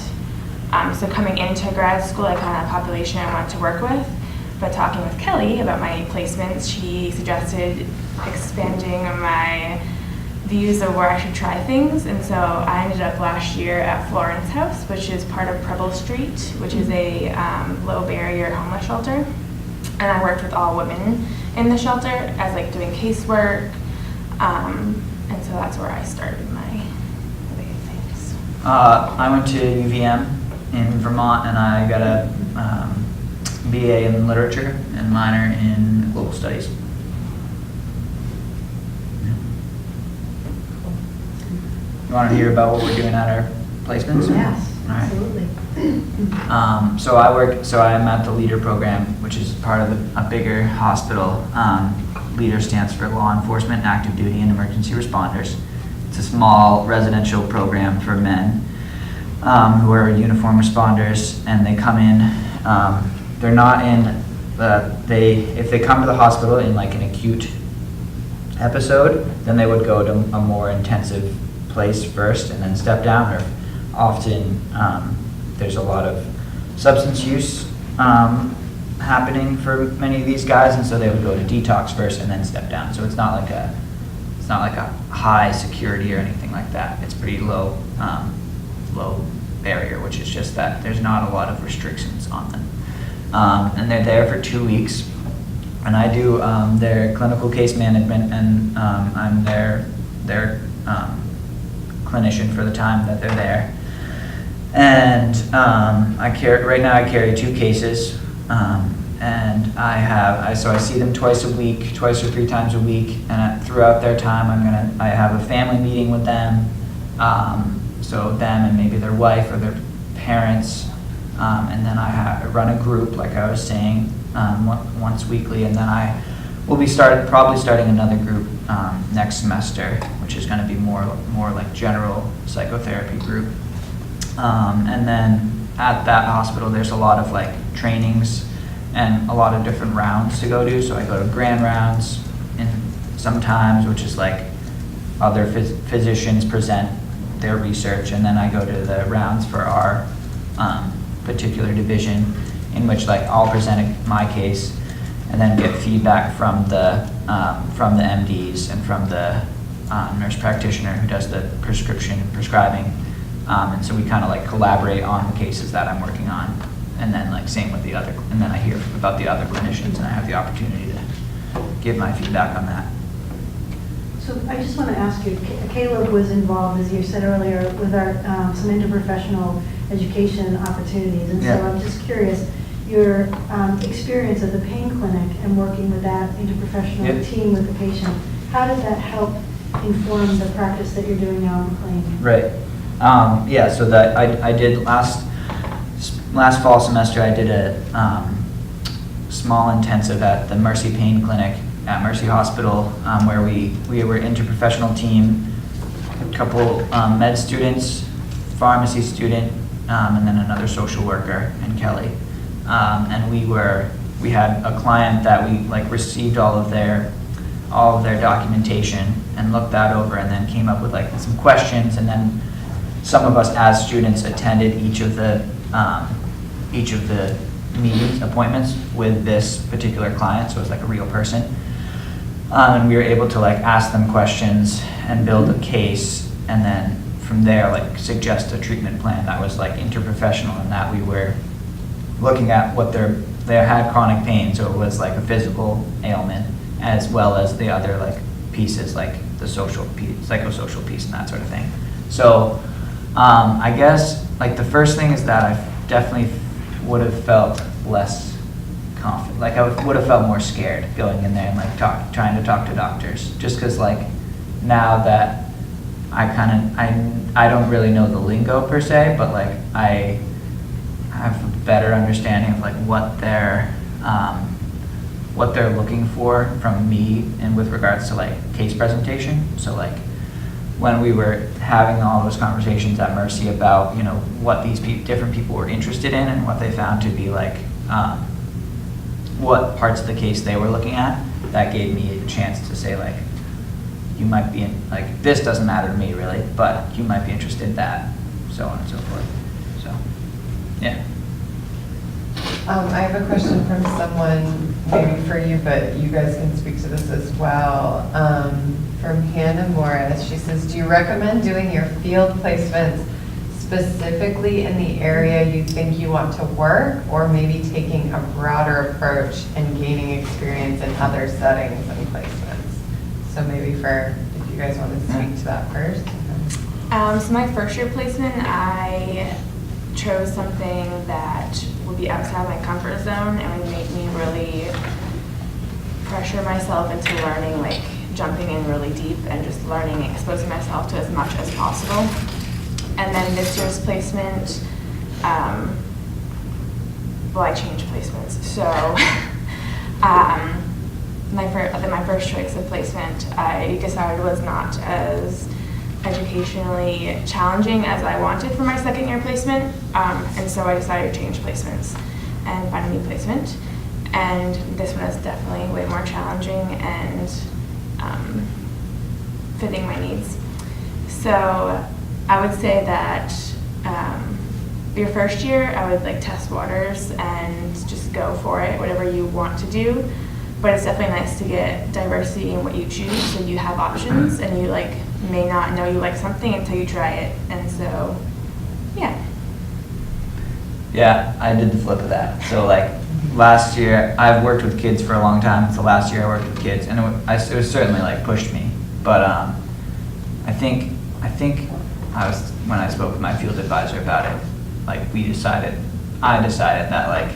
So coming into grad school, I kind of had a population I wanted to work with. But talking with Kelly about my placements, she suggested expanding my views of where I should try things. And so I ended up last year at Florence House, which is part of Preble Street, which is a low barrier homeless shelter. And I worked with all women in the shelter as like doing casework. And so that's where I started my way of things. I went to UVM in Vermont, and I got a BA in literature and minor in global studies. You want to hear about what we're doing at our placements? Yes, All right. absolutely. So I'm at the LEADER program, which is part of a bigger hospital. LEADER stands for Law Enforcement, Active Duty, and Emergency Responders. It's a small residential program for men who are uniform responders, and they come in. They're not in if they come to the hospital in like an acute episode, then they would go to a more intensive place first and then step down, or often there's a lot of substance use happening for many of these guys, and so they would go to detox first and then step down. So it's not like a high security or anything like that. It's pretty low barrier, which is just that there's not a lot of restrictions on them. And they're there for 2 weeks, and I do their clinical case management, and I'm their clinician for the time that they're there. And right now I carry 2 cases, and so I see them twice or 3 times a week, and throughout their time I have a family meeting with them, so them and maybe their wife or their parents. And then I run a group, like I was saying, once weekly, and then I will be probably starting another group next semester, which is going to be more like general psychotherapy group. And then at that hospital, there's a lot of like trainings and a lot of different rounds to go to. So I go to grand rounds, and sometimes, which is like other physicians present their research, and then I go to the rounds for our particular division, in which like I'll present my case and then get feedback from the MDs and from the nurse practitioner who does the prescribing, and so we kind of like collaborate on the cases that I'm working on, and then like same with the other, and then I hear about the other clinicians and I have the opportunity to give my feedback on that. So I just want to ask you, Caleb was involved, as you said earlier, with our some interprofessional education opportunities, and so Yeah. I'm just curious, your experience at the pain clinic and working with that interprofessional Yep. team with the patient, how did that help inform the practice that you're doing now in McLean? Right. Yeah. So that I did last fall semester. I did a small intensive at the Mercy Pain Clinic at Mercy Hospital, where we were interprofessional team, a couple med students, pharmacy student, and then another social worker, and Kelly. And we had a client that we like received all of their documentation and looked that over, and then came up with like some questions, and then some of us as students attended each of the meetings, appointments with this particular client, so it was like a real person. And we were able to like ask them questions and build a case, and then from there like suggest a treatment plan that was like interprofessional, and that we were looking at what their they had chronic pain, so it was like a physical ailment as well as the other like pieces, like the social piece, psychosocial piece, and that sort of thing. So I guess like the first thing is that I definitely would have felt less confident. Like I would have felt more scared going in there and like trying to talk to doctors, just because like now that I don't really know the lingo per se, but like I have a better understanding of like what they're looking for from me and with regards to like case presentation. So like when we were having all those conversations at Mercy about, you know, what these different people were interested in and what they found to be like what parts of the case they were looking at, that gave me a chance to say like, you might be like, this doesn't matter to me really, but you might be interested in that, so on and so forth. So, yeah. I have a question from someone, maybe for you, but you guys can speak to this as well. From Hannah Morris, she says, do you recommend doing your field placements specifically in the area you think you want to work, or maybe taking a broader approach and gaining experience in other settings and placements? So maybe if you guys want to speak to that first. So my first year placement, I chose something that would be outside my comfort zone and would make me really pressure myself into learning, like jumping in really deep and just learning, exposing myself to as much as possible. And then this year's placement, well, I changed placements. So my first choice of placement, I decided was not as educationally challenging as I wanted for my second year placement. And so I decided to change placements and find a new placement. And this one is definitely way more challenging and fitting my needs. So I would say that your first year, I would like test waters and just go for it, whatever you want to do. But it's definitely nice to get diversity in what you choose, so you have options, and you like may not know you like something until you try it. And so, yeah. Yeah, I did the flip of that. So like last year, I've worked with kids for a long time. So last year I worked with kids, and it was certainly like pushed me. But I think when I spoke with my field advisor about it, like I decided that like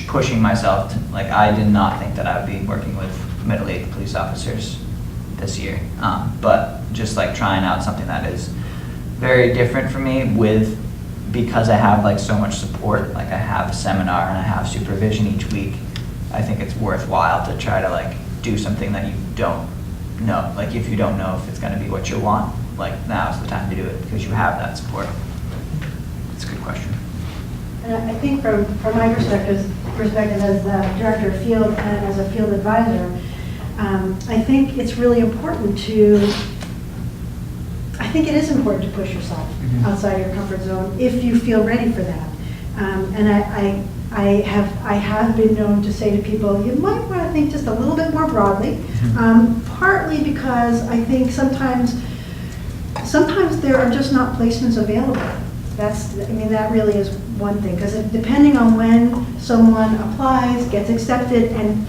pushing myself to, like I did not think that I would be working with middle-aged police officers this year, but just like trying out something that is very different for me because I have like so much support, like I have a seminar and I have supervision each week. I think it's worthwhile to try to like do something that you don't know. Like if you don't know if it's going to be what you want, like now's the time to do it because you have that support. It's a good question. And I think from my perspective as the director of field and as a field advisor, I think it's really important I think it is important to push yourself outside your comfort zone if you feel ready for that. And I have been known to say to people, you might want to think just a little bit more broadly, partly because I think sometimes there are just not placements available. That really is one thing, because depending on when someone applies, gets accepted, and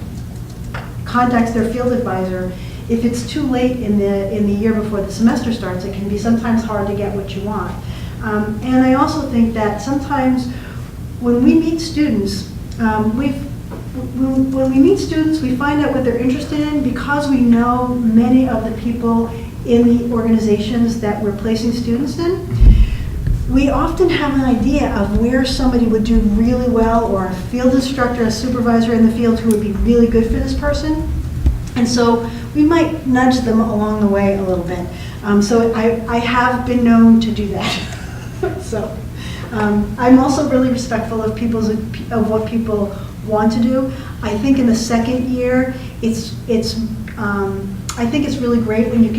contacts their field advisor, if it's too late in the year before the semester starts, it can be sometimes hard to get what you want. And I also think that sometimes when we meet students, we find out what they're interested in because we know many of the people in the organizations that we're placing students in. We often have an idea of where somebody would do really well, or a field instructor, a supervisor in the field who would be really good for this person. And so we might nudge them along the way a little bit. So I have been known to do that. So I'm also really respectful of what people want to do. I think in the second year, I think it's really great when you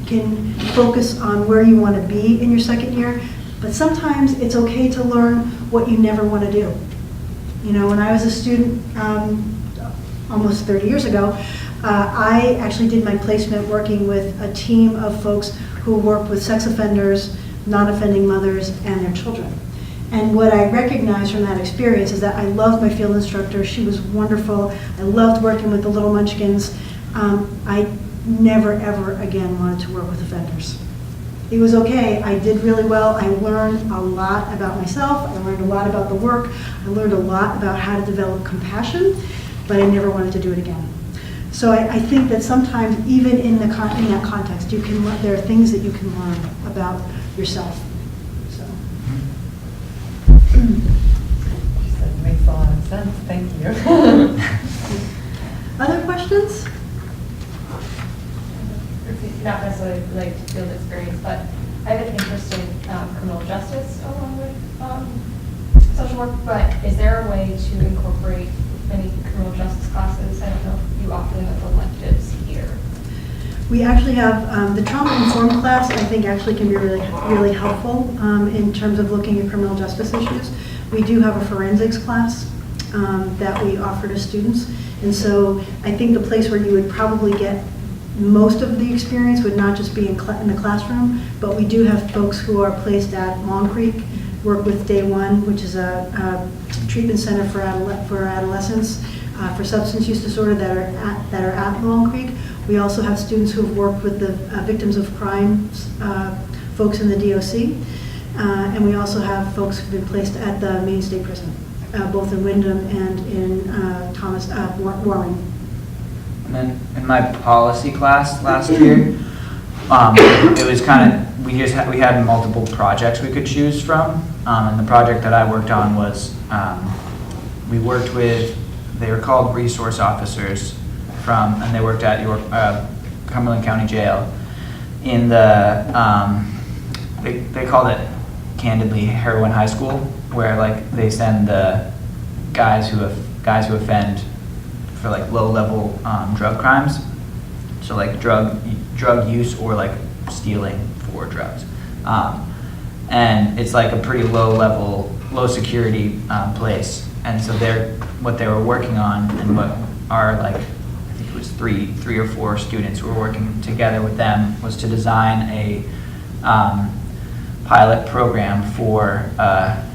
can focus on where you want to be in your second year. But sometimes it's okay to learn what you never want to do. You know, when I was a student almost 30 years ago, I actually did my placement working with a team of folks who work with sex offenders, non-offending mothers, and their children. And what I recognized from that experience is that I loved my field instructor. She was wonderful. I loved working with the little munchkins. I never, ever again wanted to work with offenders. It was okay. I did really well. I learned a lot about myself. I learned a lot about the work. I learned a lot about how to develop compassion, but I never wanted to do it again. So I think that sometimes, even in that context, you can there are things that you can learn about yourself. So. That makes a lot of sense. Thank you. Other questions? Not necessarily related to field experience, but I have an interest in criminal justice along with social work, but is there a way to incorporate any criminal justice classes? I don't know if you offer them as electives here. We actually have the trauma-informed class. I think actually can be really helpful in terms of looking at criminal justice issues. We do have a forensics class that we offer to students, and so I think the place where you would probably get most of the experience would not just be in the classroom, but we do have folks who are placed at Long Creek, work with Day One, which is a treatment center for adolescents for substance use disorder that are at Long Creek. We also have students who have worked with the victims of crime, folks in the DOC, and we also have folks who've been placed at the Maine State Prison, both in Wyndham and in Warren. And then in my policy class last year, it was kind of, we had multiple projects we could choose from. And the project that I worked on was, we worked with, they were called resource officers and they worked at Cumberland County Jail in the, they called it candidly heroin high school, where like they send the guys who offend for like low-level drug crimes, so like drug use or like stealing for drugs, and it's like a pretty low security place. And so what they were working on, and what our like I think it was three or four students who were working together with them, was to design a pilot program for a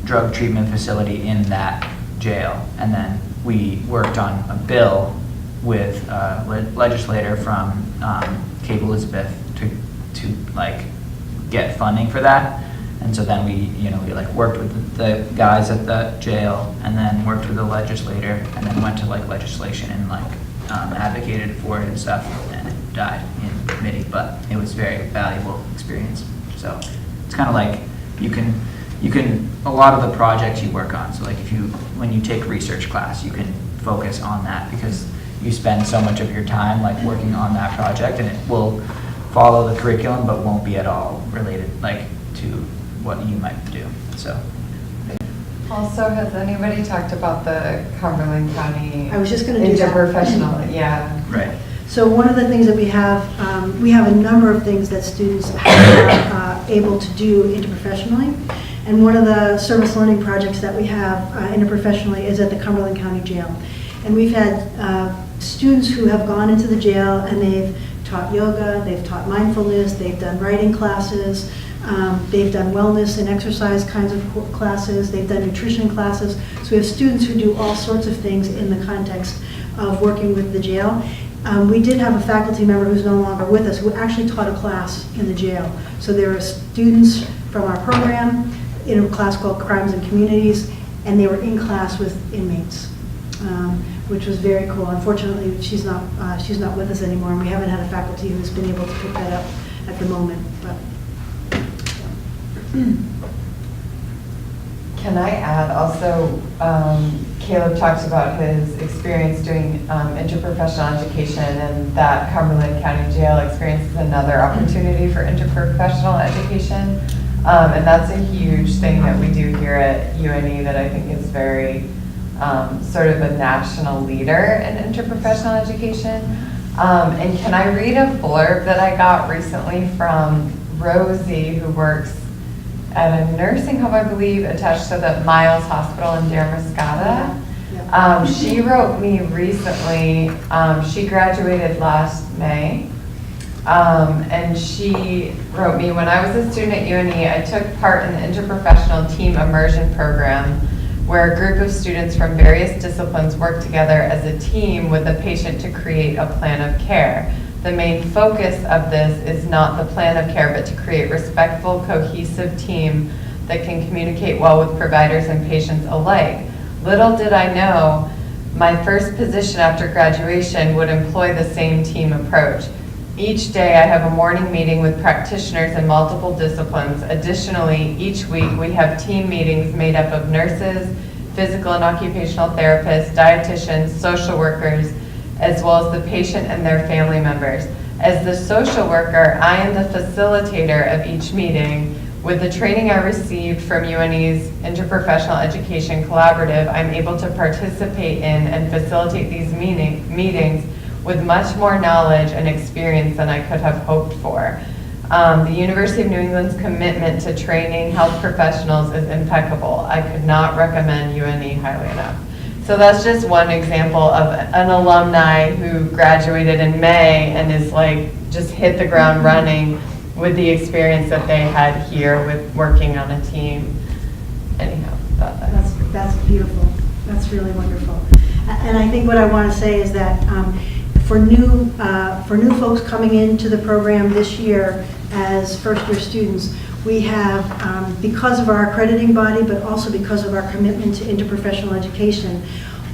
drug treatment facility in that jail, and then we worked on a bill with a legislator from Cape Elizabeth to like get funding for that. And so then we like worked with the guys at the jail, and then worked with the legislator, and then went to like legislation and like advocated for it and stuff, and it died in committee, but it was a very valuable experience. So it's kind of like you can a lot of the projects you work on, so like when you take research class, you can focus on that because you spend so much of your time like working on that project, and it will follow the curriculum but won't be at all related like to what you might do. So Also, has anybody talked about the Cumberland County I was just going to do that. interprofessional? Yeah. right. So one of the things that we have a number of things that students are able to do interprofessionally. And one of the service learning projects that we have interprofessionally is at the Cumberland County Jail. And we've had students who have gone into the jail and they've taught yoga, they've taught mindfulness, they've done writing classes, they've done wellness and exercise kinds of classes, they've done nutrition classes. So we have students who do all sorts of things in the context of working with the jail. We did have a faculty member who's no longer with us who actually taught a class in the jail. So there are students from our program in a class called Crimes and Communities, and they were in class with inmates, which was very cool. Unfortunately, she's not with us anymore, and we haven't had a faculty who's been able to pick that up at the moment. But Can I add also, Caleb talked about his experience doing interprofessional education, and that Cumberland County Jail experience is another opportunity for interprofessional education. And that's a huge thing that we do here at UNE that I think is very sort of a national leader in interprofessional education. And can I read a blurb that I got recently from Rosie, who works at a nursing home, I believe, attached to the Miles Hospital in Damariscotta. She wrote me recently, she graduated last May, And she wrote me, when I was a student at UNE, I took part in the interprofessional team immersion program, where a group of students from various disciplines work together as a team with the patient to create a plan of care. The main focus of this is not the plan of care, but to create respectful, cohesive team that can communicate well with providers and patients alike. Little did I know my first position after graduation would employ the same team approach. Each day I have a morning meeting with practitioners in multiple disciplines. Additionally, each week we have team meetings made up of nurses, physical and occupational therapists, dietitians, social workers, as well as the patient and their family members. As the social worker, I am the facilitator of each meeting. With the training I received from UNE's Interprofessional Education Collaborative, I'm able to participate in and facilitate these meetings with much more knowledge and experience than I could have hoped for. The University of New England's commitment to training health professionals is impeccable. I could not recommend UNE highly enough. So that's just one example of an alumni who graduated in May and is like, just hit the ground running with the experience that they had here with working on a team. Anyhow, thought that. That's beautiful. That's really wonderful. And I think what I want to say is that for new folks coming into the program this year as first-year students, we have, because of our accrediting body, but also because of our commitment to interprofessional education,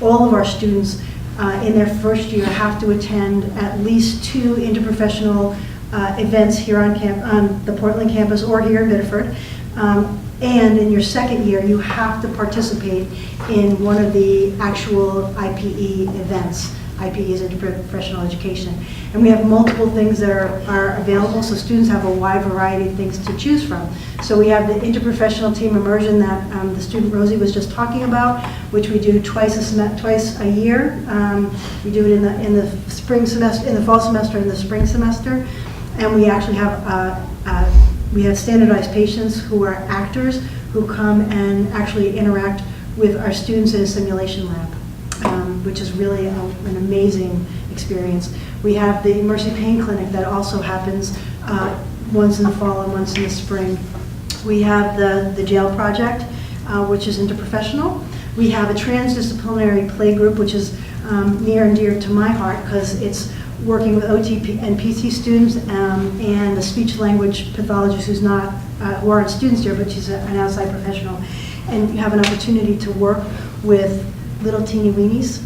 all of our students in their first year have to attend at least 2 interprofessional events here on the Portland campus or here in Biddeford. And in your second year, you have to participate in one of the actual IPE events. IPE is interprofessional education. And we have multiple things that are available, so students have a wide variety of things to choose from. So we have the interprofessional team immersion that the student Rosie was just talking about, which we do twice a year. We do it in the spring semester, in the fall semester, and the spring semester. And we actually have standardized patients who are actors who come and actually interact with our students in a simulation lab, which is really an amazing experience. We have the Mercy Pain Clinic that also happens once in the fall and once in the spring. We have the Jail Project, which is interprofessional. We have a transdisciplinary play group, which is near and dear to my heart because it's working with OT and PT students and a speech language pathologist who aren't students here, but she's an outside professional. And you have an opportunity to work with little teeny weenies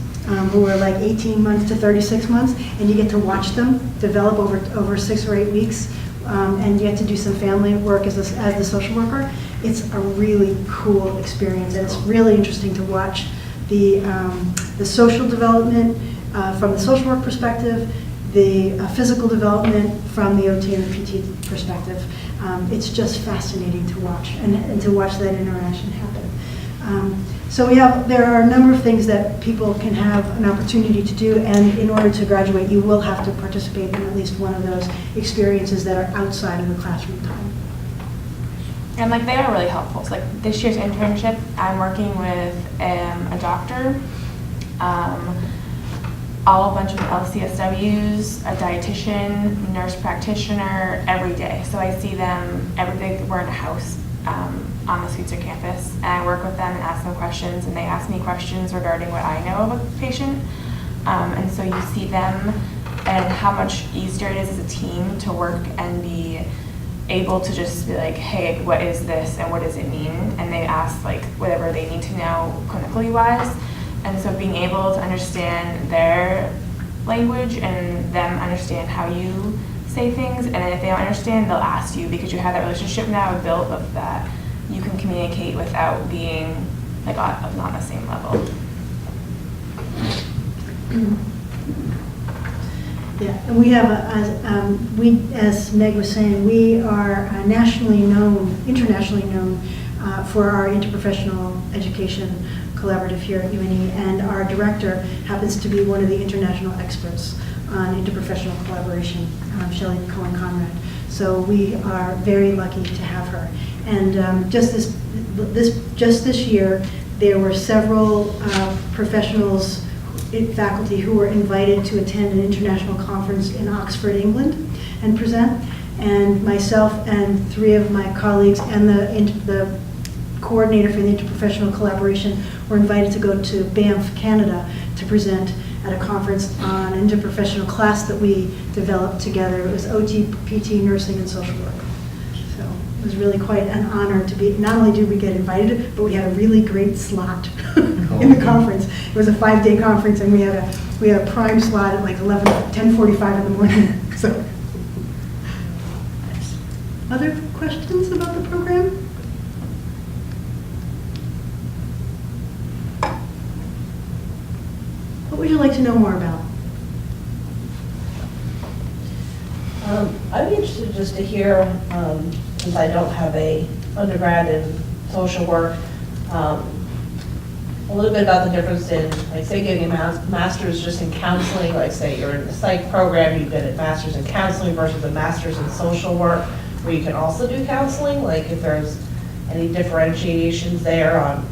who are like 18 months to 36 months, and you get to watch them develop over 6 or 8 weeks, and you get to do some family work as the social worker. It's a really cool experience, and it's really interesting to watch the social development from the social work perspective, the physical development from the OT and the PT perspective. It's just fascinating to watch, and to watch that interaction happen. So there are a number of things that people can have an opportunity to do, and in order to graduate, you will have to participate in at least one of those experiences that are outside of the classroom time. And like they are really helpful. So like this year's internship, I'm working with a doctor, a bunch of LCSWs, a dietitian, nurse practitioner every day. So I see them every day. We're in a house on the Sweetser campus, and I work with them and ask them questions, and they ask me questions regarding what I know of a patient. And so you see them and how much easier it is as a team to work and be able to just be like, hey, what is this and what does it mean? And they ask like whatever they need to know clinically wise. And so being able to understand their language and them understand how you say things, and then if they don't understand, they'll ask you because you have that relationship now built of that you can communicate without being like not on the same level. Yeah, and we have, as Meg was saying, we are internationally known for our interprofessional education collaborative here at UNE, and our director happens to be one of the international experts on interprofessional collaboration, Shelley Cohen-Conrad. So we are very lucky to have her. And just this year, there were several faculty who were invited to attend an international conference in Oxford, England. and present. And myself and 3 of my colleagues and the coordinator for the interprofessional collaboration were invited to go to Banff, Canada to present at a conference on an interprofessional class that we developed together. It was OT, PT, nursing, and social work. So it was really quite an honor to be, not only did we get invited, but we had a really great slot in the conference. It was a 5-day conference, and we had a prime slot at like 10:45 in the morning. So, other questions about the program? What would you like to know more about? I'd be interested just to hear, since I don't have a undergrad in social work, a little bit about the difference in, like, say, getting a master's just in counseling, like, say, you're in the psych program, you get a master's in counseling versus a master's in social work, where you can also do counseling, like, if there's any differentiations there on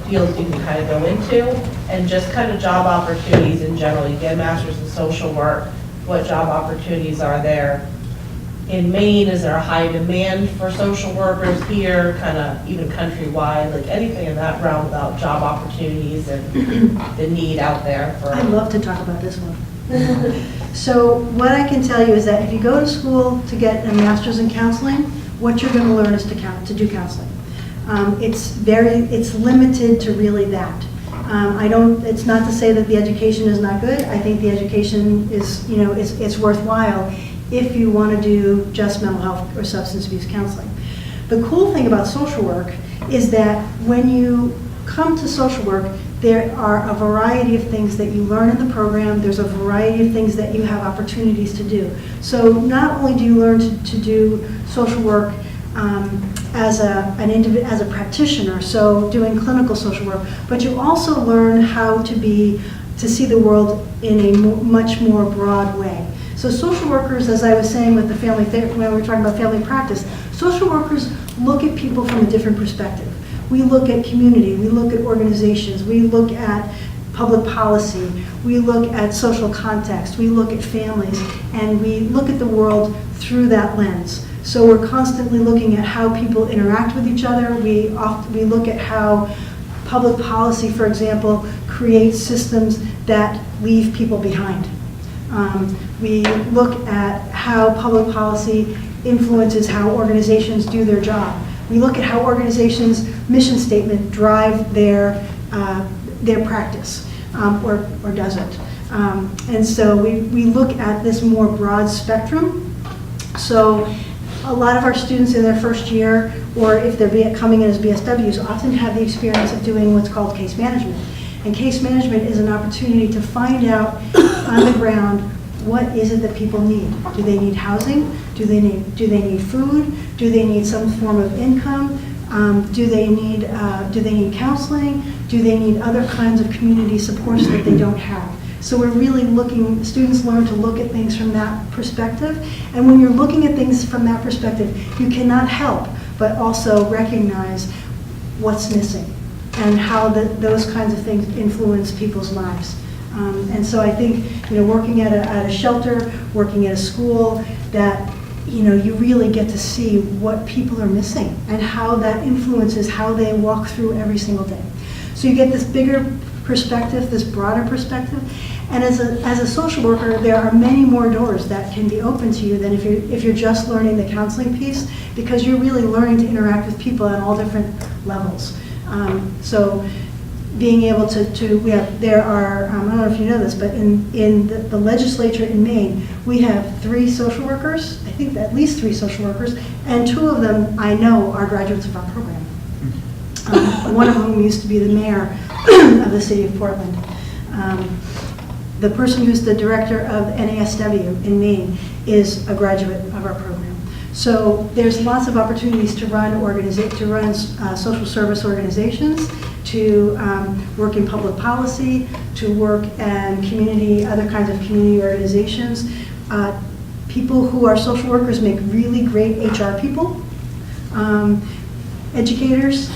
fields you can kind of go into, and just kind of job opportunities in general. You get a master's in social work, what job opportunities are there? In Maine, is there a high demand for social workers here, kind of even countrywide, like anything in that realm about job opportunities and the need out there for? I'd love to talk about this one. So what I can tell you is that if you go to school to get a master's in counseling, what you're going to learn is to do counseling. It's limited to really that. It's not to say that the education is not good. I think the education is, it's worthwhile if you want to do just mental health or substance abuse counseling. The cool thing about social work is that when you come to social work, there are a variety of things that you learn in the program. There's a variety of things that you have opportunities to do. So not only do you learn to do social work as a practitioner, so doing clinical social work, but you also learn how to see the world in a much more broad way. So social workers, as I was saying with the family when we were talking about family practice, social workers look at people from a different perspective. We look at community, we look at organizations, we look at public policy, we look at social context, we look at families, and we look at the world through that lens. So we're constantly looking at how people interact with each other. We look at how public policy, for example, creates systems that leave people behind. We look at how public policy influences how organizations do their job. We look at how organizations' mission statement drive their practice, or doesn't. And so we look at this more broad spectrum. So a lot of our students in their first year, or if they're coming in as BSWs, often have the experience of doing what's called case management. And case management is an opportunity to find out on the ground, what is it that people need? Do they need housing? Do they need food? Do they need some form of income? Do they need counseling? Do they need other kinds of community supports that they don't have? So we're really students learn to look at things from that perspective. And when you're looking at things from that perspective, you cannot help but also recognize what's missing and how those kinds of things influence people's lives. And so I think, working at a shelter, working at a school, that you really get to see what people are missing and how that influences how they walk through every single day. So you get this bigger perspective, this broader perspective, and as a social worker, there are many more doors that can be open to you than if you're just learning the counseling piece, because you're really learning to interact with people at all different levels. So being able there are, I don't know if you know this, but in the legislature in Maine, we have 3 social workers, I think at least 3 social workers, and 2 of them I know are graduates of our program. One of whom used to be the mayor of the city of Portland. The person who's the director of NASW in Maine is a graduate of our program. So there's lots of opportunities to run social service organizations, to work in public policy, to work in other kinds of community organizations. People who are social workers make really great HR people, educators.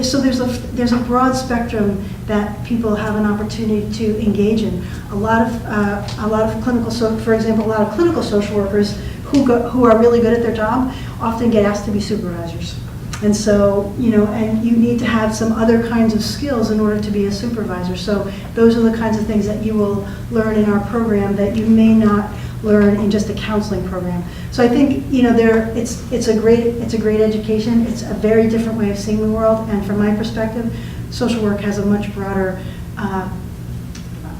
So there's a broad spectrum that people have an opportunity to engage in. A lot of clinical social workers who are really good at their job often get asked to be supervisors. And so, and you need to have some other kinds of skills in order to be a supervisor. So those are the kinds of things that you will learn in our program that you may not learn in just a counseling program. So I think, it's a great education. It's a very different way of seeing the world. And from my perspective, social work has a much broader,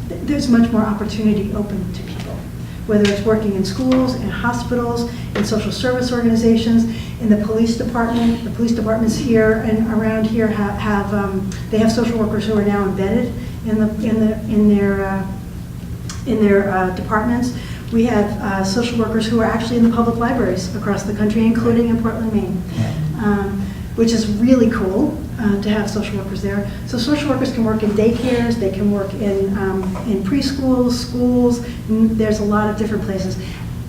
there's much more opportunity open to people, whether it's working in schools, in hospitals, in social service organizations, in the police department. The police departments here and around here they have social workers who are now embedded in their departments. We have social workers who are actually in the public libraries across the country, including in Portland, Maine, which is really cool to have social workers there. So social workers can work in daycares, they can work in preschools, schools. There's a lot of different places.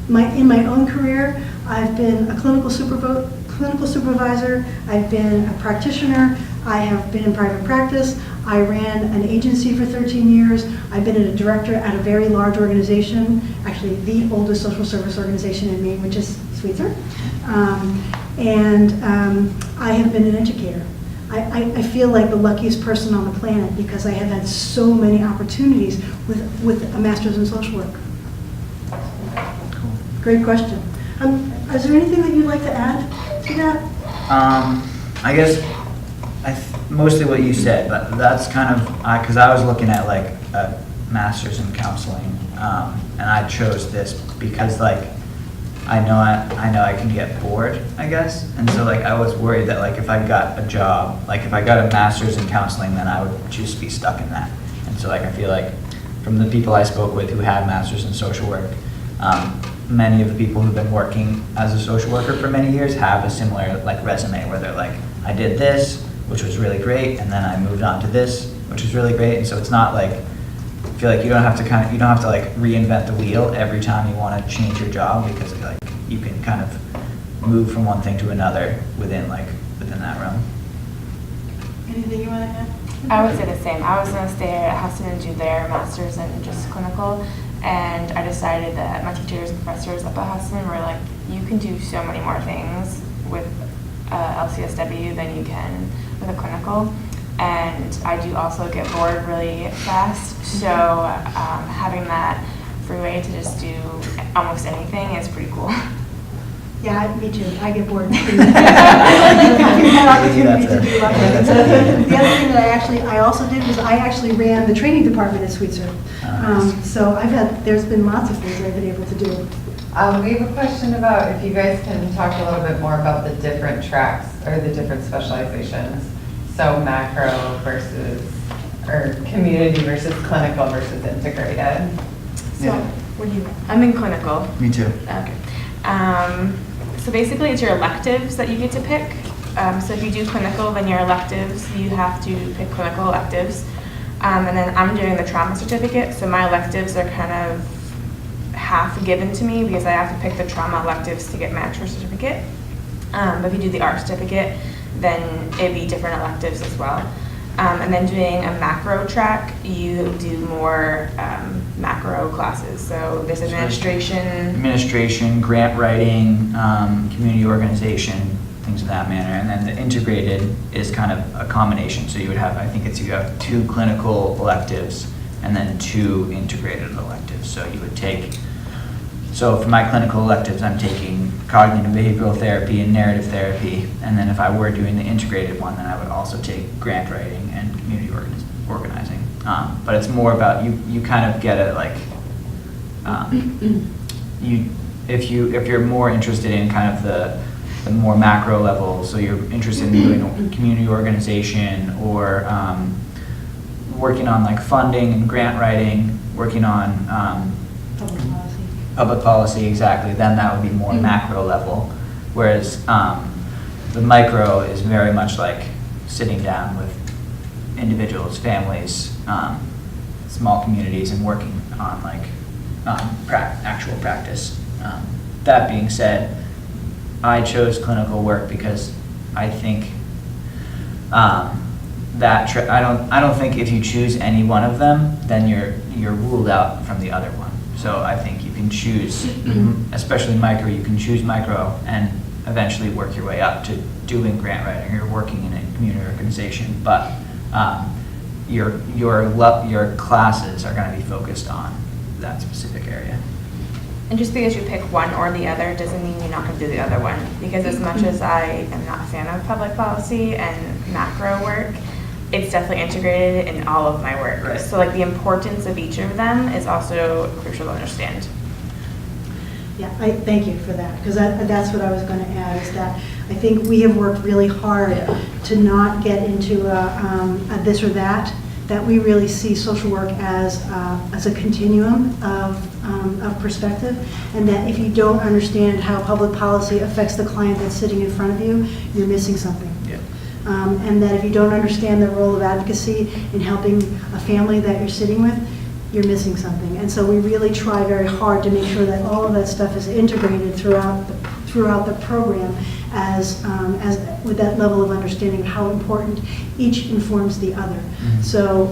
In my own career, I've been a clinical supervisor, I've been a practitioner, I have been in private practice, I ran an agency for 13 years, I've been a director at a very large organization, actually the oldest social service organization in Maine, which is Sweetser. I have been an educator. I feel like the luckiest person on the planet because I have had so many opportunities with a master's in social work. Great question. Is there anything that you'd like to add to that? I guess mostly what you said, but that's kind of, because I was looking at like a master's in counseling, and I chose this because like, I know I can get bored, I guess, and so like I was worried that like if I got a job, like if I got a master's in counseling, then I would just be stuck in that. And so like I feel like from the people I spoke with who had masters in social work, many of the people who've been working as a social worker for many years have a similar like resume where they're like, I did this, which was really great, and then I moved on to this, which was really great. And so it's not like, I feel like you don't have to like reinvent the wheel every time you want to change your job, because like you can kind of move from one thing to another within that realm. Anything you want to add? I would say the same. I was going to stay at Hudson and do their master's in just clinical, and I decided that my teachers and professors up at Hudson were like, you can do so many more things with LCSW than you can with a clinical, and I do also get bored really fast, so having that freeway to just do almost anything is pretty cool. Yeah, me too. I get bored. That opportunity to do lots of things. The other thing that I also did was I actually ran the training department at Sweetser. So there's been lots of things I've been able to do. We have a question about if you guys can talk a little bit more about the different tracks or the different specializations. So macro versus, or community versus clinical versus integrated. So, what do you? I'm in clinical. Me too. Okay. So basically, it's your electives that you get to pick. So if you do clinical, then your electives, you have to pick clinical electives. And then I'm doing the trauma certificate, so my electives are kind of half given to me because I have to pick the trauma electives to get my actual certificate. But if you do the art certificate, then it'd be different electives as well. And then doing a macro track, you do more macro classes. So there's administration, grant writing, community organization, things of that manner. And then the integrated is kind of a combination. So you would have, you have 2 clinical electives and then 2 integrated electives. So you would take, so for my clinical electives, I'm taking cognitive behavioral therapy and narrative therapy. And then if I were doing the integrated one, then I would also take grant writing and community organizing. But it's more about, you kind of get it like, if you're more interested in kind of the more macro level, so you're interested in doing community organization or working on like funding and grant writing, working on public policy, exactly, then that would be more macro level. Whereas the micro is very much like sitting down with individuals, families, small communities, and working on like actual practice. That being said, I chose clinical work because I think I don't think if you choose any one of them, then you're ruled out from the other one. So I think you can choose, especially micro, you can choose micro and eventually work your way up to doing grant writing or working in a community organization. But your classes are going to be focused on that specific area. And just because you pick one or the other doesn't mean you're not going to do the other one. Because as much as I am not a fan of public policy and macro work, it's definitely integrated in all of my work. Right. So like the importance of each of them is also crucial to understand. Yeah, I thank you for that, because that's what I was going to add, is that I think we have worked really hard to not get into a this or that we really see social work as a continuum of perspective, and that if you don't understand how public policy affects the client that's sitting in front of you, you're missing something. And that if you don't understand the role of advocacy in helping a family that you're sitting with, you're missing something. And so we really try very hard to make sure that all of that stuff is integrated throughout the program as with that level of understanding of how important each informs the other. So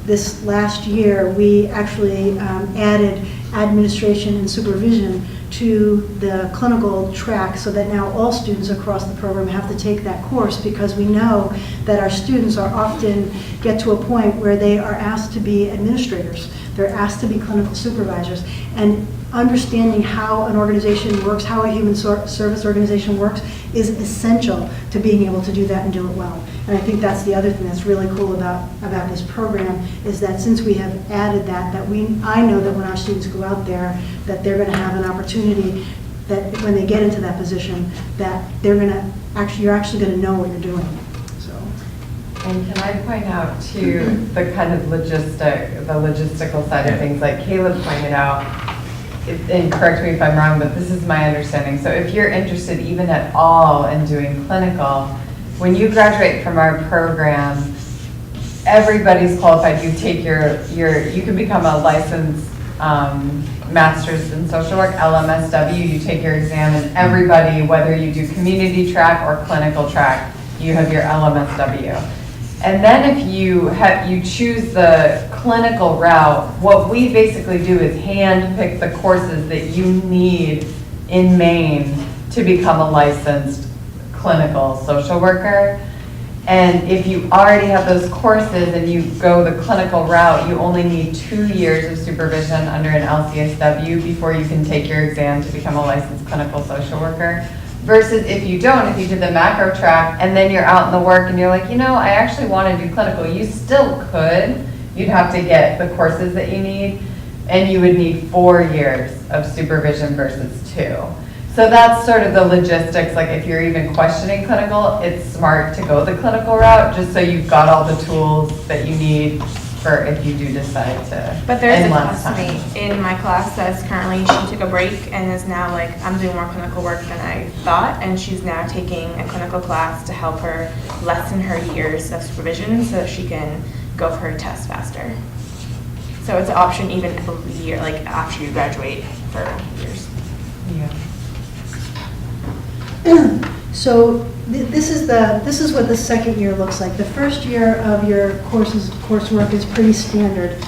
this last year, we actually added administration and supervision to the clinical track, so that now all students across the program have to take that course, because we know that our students are often get to a point where they are asked to be administrators. They're asked to be clinical supervisors. And understanding how an organization works, how a human service organization works, is essential to being able to do that and do it well. And I think that's the other thing that's really cool about this program, is that since we have added I know that when our students go out there, that they're going to have an opportunity that when they get into that position, that you're actually going to know what you're doing. So. And can I point out too, the kind of logistical side of things, like Caleb pointed out, and correct me if I'm wrong, but this is my understanding. So if you're interested even at all in doing clinical, when you graduate from our program, everybody's qualified. You take you can become a licensed master's in social work, LMSW, you take your exam, and everybody, whether you do community track or clinical track, you have your LMSW. And then if you choose the clinical route, what we basically do is hand pick the courses that you need in Maine to become a licensed clinical social worker. And if you already have those courses and you go the clinical route, you only need 2 years of supervision under an LCSW before you can take your exam to become a licensed clinical social worker. Versus if you don't, if you did the macro track and then you're out in the work and you're like, I actually want to do clinical, you still could. You'd have to get the courses that you need, and you would need 4 years of supervision versus 2. So that's sort of the logistics. Like if you're even questioning clinical, it's smart to go the clinical route, just so you've got all the tools that you need for if you do decide to. But there's a in less classmate time. in my class that's currently, she took a break and is now like, I'm doing more clinical work than I thought, and she's now taking a clinical class to help her lessen her years of supervision so that she can go for her test faster. So it's an option even a year, like after you graduate for years. Yeah. So this is what the second year looks like. The first year of your coursework is pretty standard.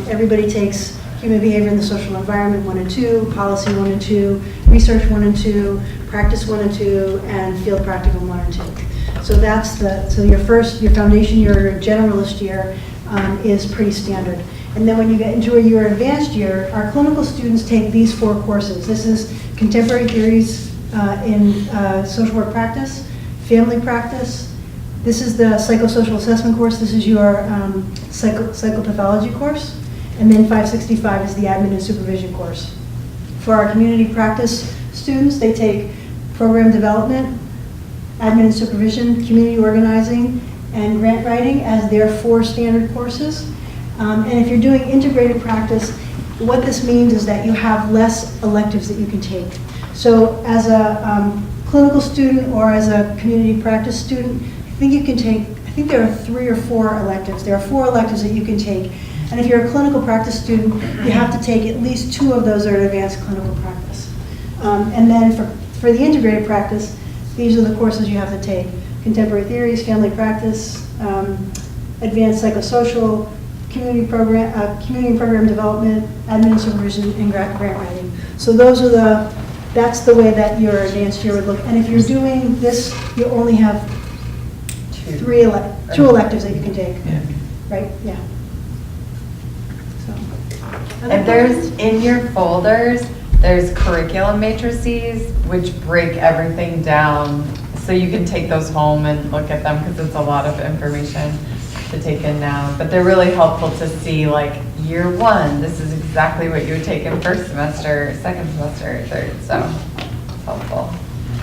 Everybody takes human behavior in the social environment 1 and 2, policy 1 and 2, research 1 and 2, practice 1 and 2, and field practical 1 and 2. So that's your foundation year, your generalist year is pretty standard. And then when you get into your advanced year, our clinical students take these 4 courses. This is contemporary theories in social work practice, family practice. This is the psychosocial assessment course. This is your psychopathology course. And then 565 is the admin and supervision course. For our community practice students, they take program development, admin and supervision, community organizing, and grant writing as their 4 standard courses. And if you're doing integrated practice, what this means is that you have less electives that you can take. So as a clinical student or as a community practice student, I think there are 3 or 4 electives. There are 4 electives that you can take. And if you're a clinical practice student, you have to take at least 2 of those are advanced clinical practice. And then for the integrated practice, these are the courses you have to take: contemporary theories, family practice, advanced psychosocial, community and program development, admin supervision, and grant writing. So that's the way that your advanced year would look. And if you're doing this, you only have two electives that you can take, right? Yeah. So. And there's, in your folders, there's curriculum matrices, which break everything down. So you can take those home and look at them because it's a lot of information to take in now. But they're really helpful to see, like, year one, this is exactly what you would take in first semester, second semester, third. So it's helpful.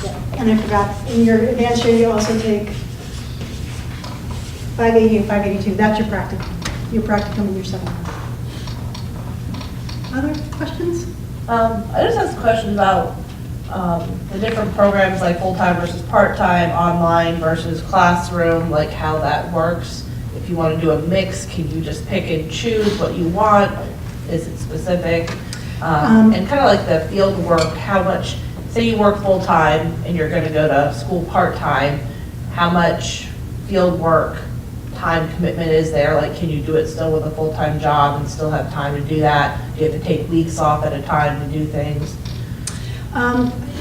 Yeah. And I forgot, in your advanced year, you also take 580 and 582. That's your practicum in your seminar. Other questions? I just asked a question about the different programs, like full-time versus part-time, online versus classroom, like how that works. If you want to do a mix, can you just pick and choose what you want? Is it specific? And kind of like the field work, how much, say you work full-time and you're going to go to school part-time, how much field work time commitment is there? Like, can you do it still with a full-time job and still have time to do that? Do you have to take weeks off at a time to do things?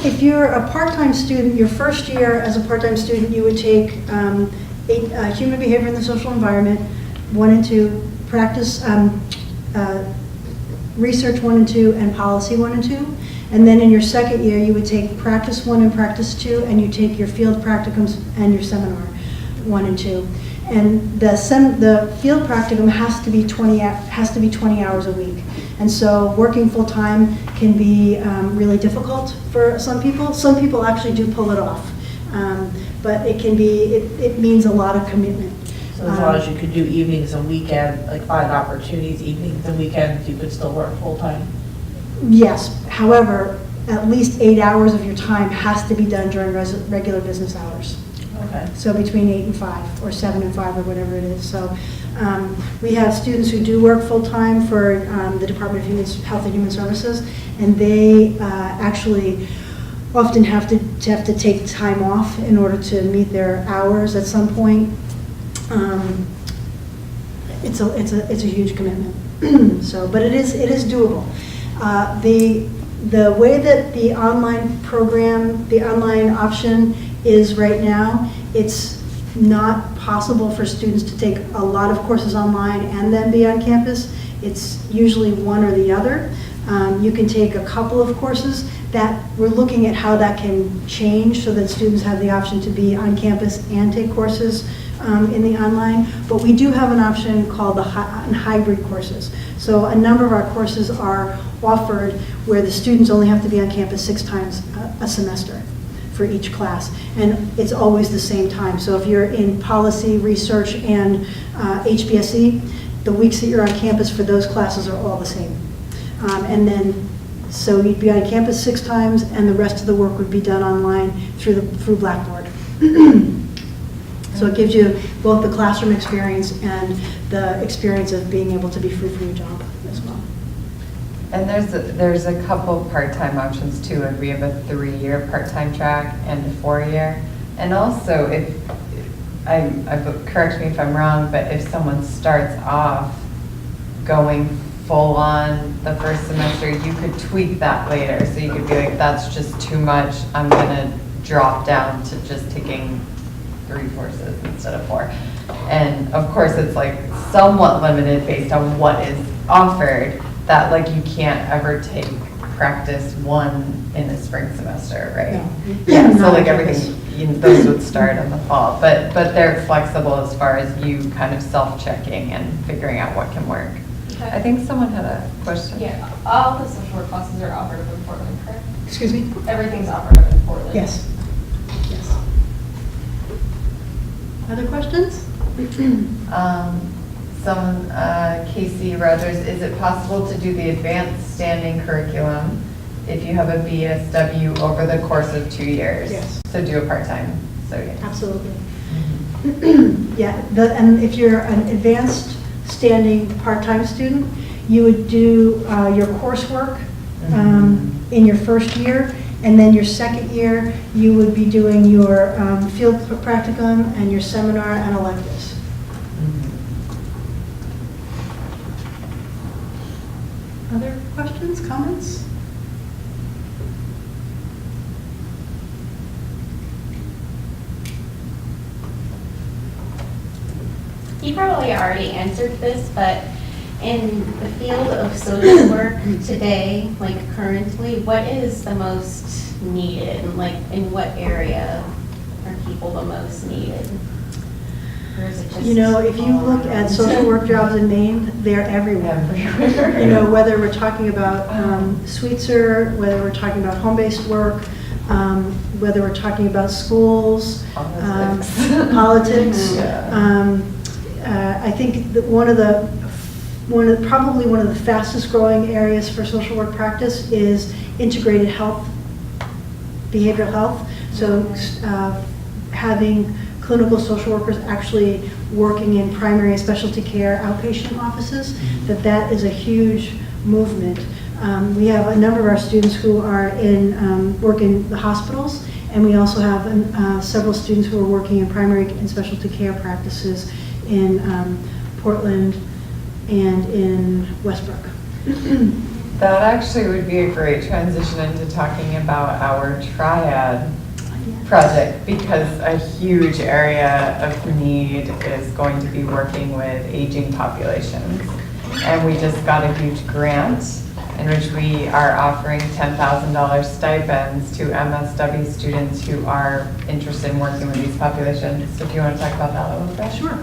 If you're a part-time student, your first year as a part-time student, you would take human behavior in the social environment, 1 and 2, practice, research 1 and 2, and policy 1 and 2. And then in your second year, you would take practice 1 and practice 2, and you take your field practicums and your seminar 1 and 2. And the field practicum has to be 20 hours a week. And so working full-time can be really difficult for some people. Some people actually do pull it off. But it means a lot of commitment. So as long as you could do evenings and weekends, like find opportunities, evenings and weekends, you could still work full-time? Yes. However, at least 8 hours of your time has to be done during regular business hours. Okay. So between 8 and 5, or 7 and 5, or whatever it is. So we have students who do work full-time for the Department of Health and Human Services, and they actually often have to take time off in order to meet their hours at some point. It's a huge commitment. So, but it is doable. The way that the online program, the online option is right now, it's not possible for students to take a lot of courses online and then be on campus. It's usually one or the other. You can take a couple of courses that we're looking at how that can change so that students have the option to be on campus and take courses in the online. But we do have an option called the hybrid courses. So a number of our courses are offered where the students only have to be on campus 6 times a semester for each class, and it's always the same time. So if you're in policy, research, and HBSE, the weeks that you're on campus for those classes are all the same. And then, so you'd be on campus 6 times, and the rest of the work would be done online through Blackboard. So it gives you both the classroom experience and the experience of being able to be free from your job as well. And there's a couple part-time options too. And we have a 3-year part-time track and a 4-year. And also, correct me if I'm wrong, but if someone starts off going full on the first semester, you could tweak that later. So you could be like, that's just too much. I'm gonna drop down to just taking 3 courses instead of 4. And of course, it's like somewhat limited based on what is offered. That like you can't ever take practice 1 in the spring semester, right? No. Yeah. So like everything, those would start in the fall, but they're flexible as far as you kind of self-checking and figuring out what can work. Okay. I think someone had a question. Yeah, all the social work classes are offered up in Portland, correct? Excuse me? Everything's offered up in Portland? Yes. Yes. Other questions? Casey Rogers, is it possible to do the advanced standing curriculum if you have a BSW over the course of 2 years? Yes. So do a part-time, so yeah. Absolutely. Yeah, and if you're an advanced standing part-time student, you would do your coursework in your first year, and then your second year, you would be doing your field practicum and your seminar and electives. questions, comments? You probably already answered this, but in the field of social work today, like currently, what is the most needed? Like, in what area are people the most needed? Or is it just? You know, if you look at social work jobs in Maine, they're everywhere. You know, whether we're talking about Sweetser, whether we're talking about home-based work, whether we're talking about schools, politics. I think that probably one of the fastest growing areas for social work practice is integrated health, behavioral health. So having clinical social workers actually working in primary and specialty care outpatient offices, that is a huge movement. We have a number of our students who are work in the hospitals, and we also have several students who are working in primary and specialty care practices in Portland and in Westbrook. That actually would be a great transition into talking about our triad project, because a huge area of need is going to be working with aging populations. And we just got a huge grant in which we are offering $10,000 stipends to MSW students who are interested in working with these populations. So do you want to talk about that a little bit? Sure.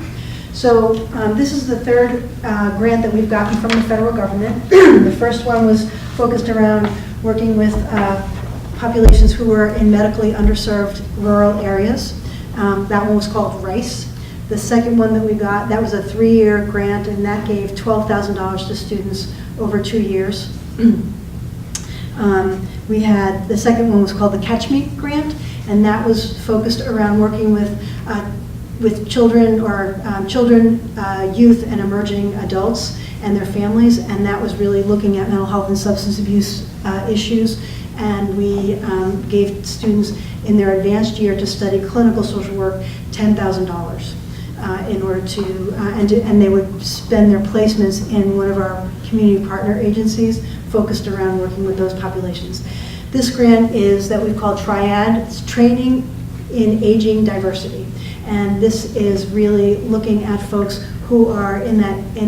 So this is the third grant that we've gotten from the federal government. The first one was focused around working with populations who were in medically underserved rural areas. That one was called RICE. The second one that we got, that was a 3-year grant, and that gave $12,000 to students over 2 years. We had, the second one was called the Catch Me grant, and that was focused around working with children or youth and emerging adults and their families, and that was really looking at mental health and substance abuse issues. And we gave students in their advanced year to study clinical social work $10,000 in order to, and they would spend their placements in one of our community partner agencies focused around working with those populations. This grant is that we call Triad. It's training in aging diversity. And this is really looking at folks who are in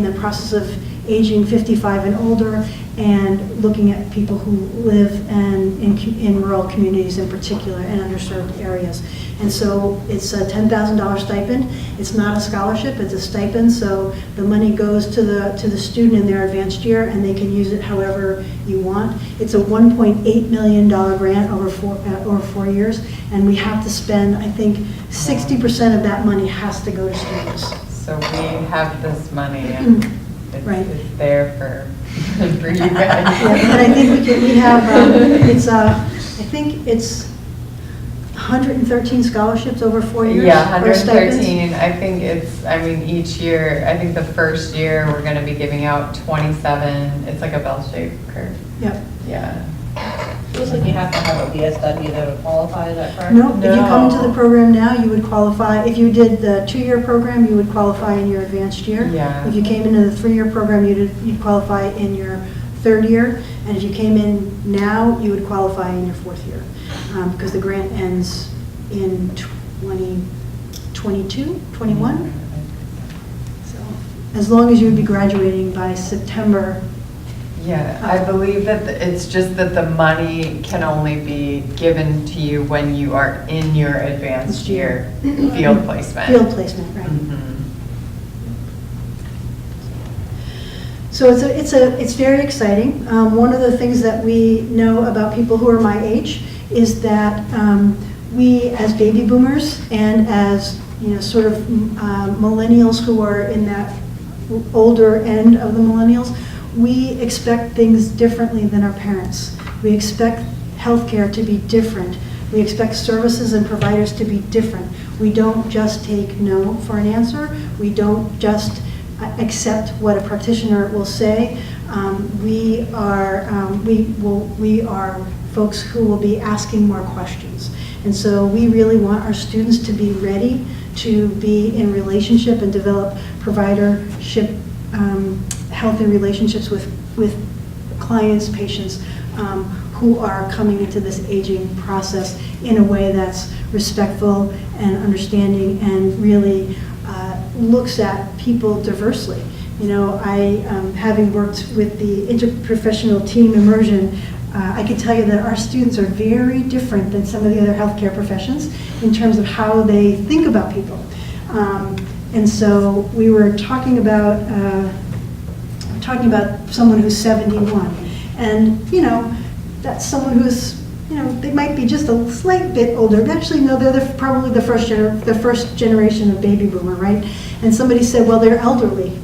the process of aging 55 and older, and looking at people who live in rural communities in particular and underserved areas. And so it's a $10,000 stipend. It's not a scholarship, it's a stipend, so the money goes to the student in their advanced year, and they can use it however you want. It's a $1.8 million grant over 4 years, and we have to spend, I think, 60% of that money has to go to students. So we have this money, and it's there for you guys. Yeah, and I think we have, I think it's 113 scholarships over 4 years. Yeah, or stipends. 113. I think each year, I think the first year we're going to be giving out 27. It's like a bell-shaped curve. Yep. Yeah. Feels like you have to have a BSW that would qualify, is that correct? No, if you come into the program now, you would qualify. If you did the 2-year program, you would qualify in your advanced year. Yeah. If you came into the 3-year program, you'd qualify in your 3rd year. And if you came in now, you would qualify in your 4th year. Because the grant ends in 2022, 21. So as long as you would be graduating by September. Yeah, I believe that it's just that the money can only be given to you when you are in your advanced year field placement. Field placement, right. Mm-hmm. So it's very exciting. One of the things that we know about people who are my age is that we, as baby boomers and as sort of millennials who are in that older end of the millennials, we expect things differently than our parents. We expect healthcare to be different. We expect services and providers to be different. We don't just take no for an answer. We don't just accept what a practitioner will say. We are folks who will be asking more questions. And so we really want our students to be ready to be in relationship and develop providership, healthy relationships with clients, patients who are coming into this aging process in a way that's respectful and understanding and really looks at people diversely. You know, having worked with the interprofessional team immersion, I can tell you that our students are very different than some of the other healthcare professions in terms of how they think about people. And so we were talking about someone who's 71, and you know, that's someone who's, you know, they might be just a slight bit older. Actually, no, they're probably the first generation of baby boomer, right? And somebody said, well, they're elderly.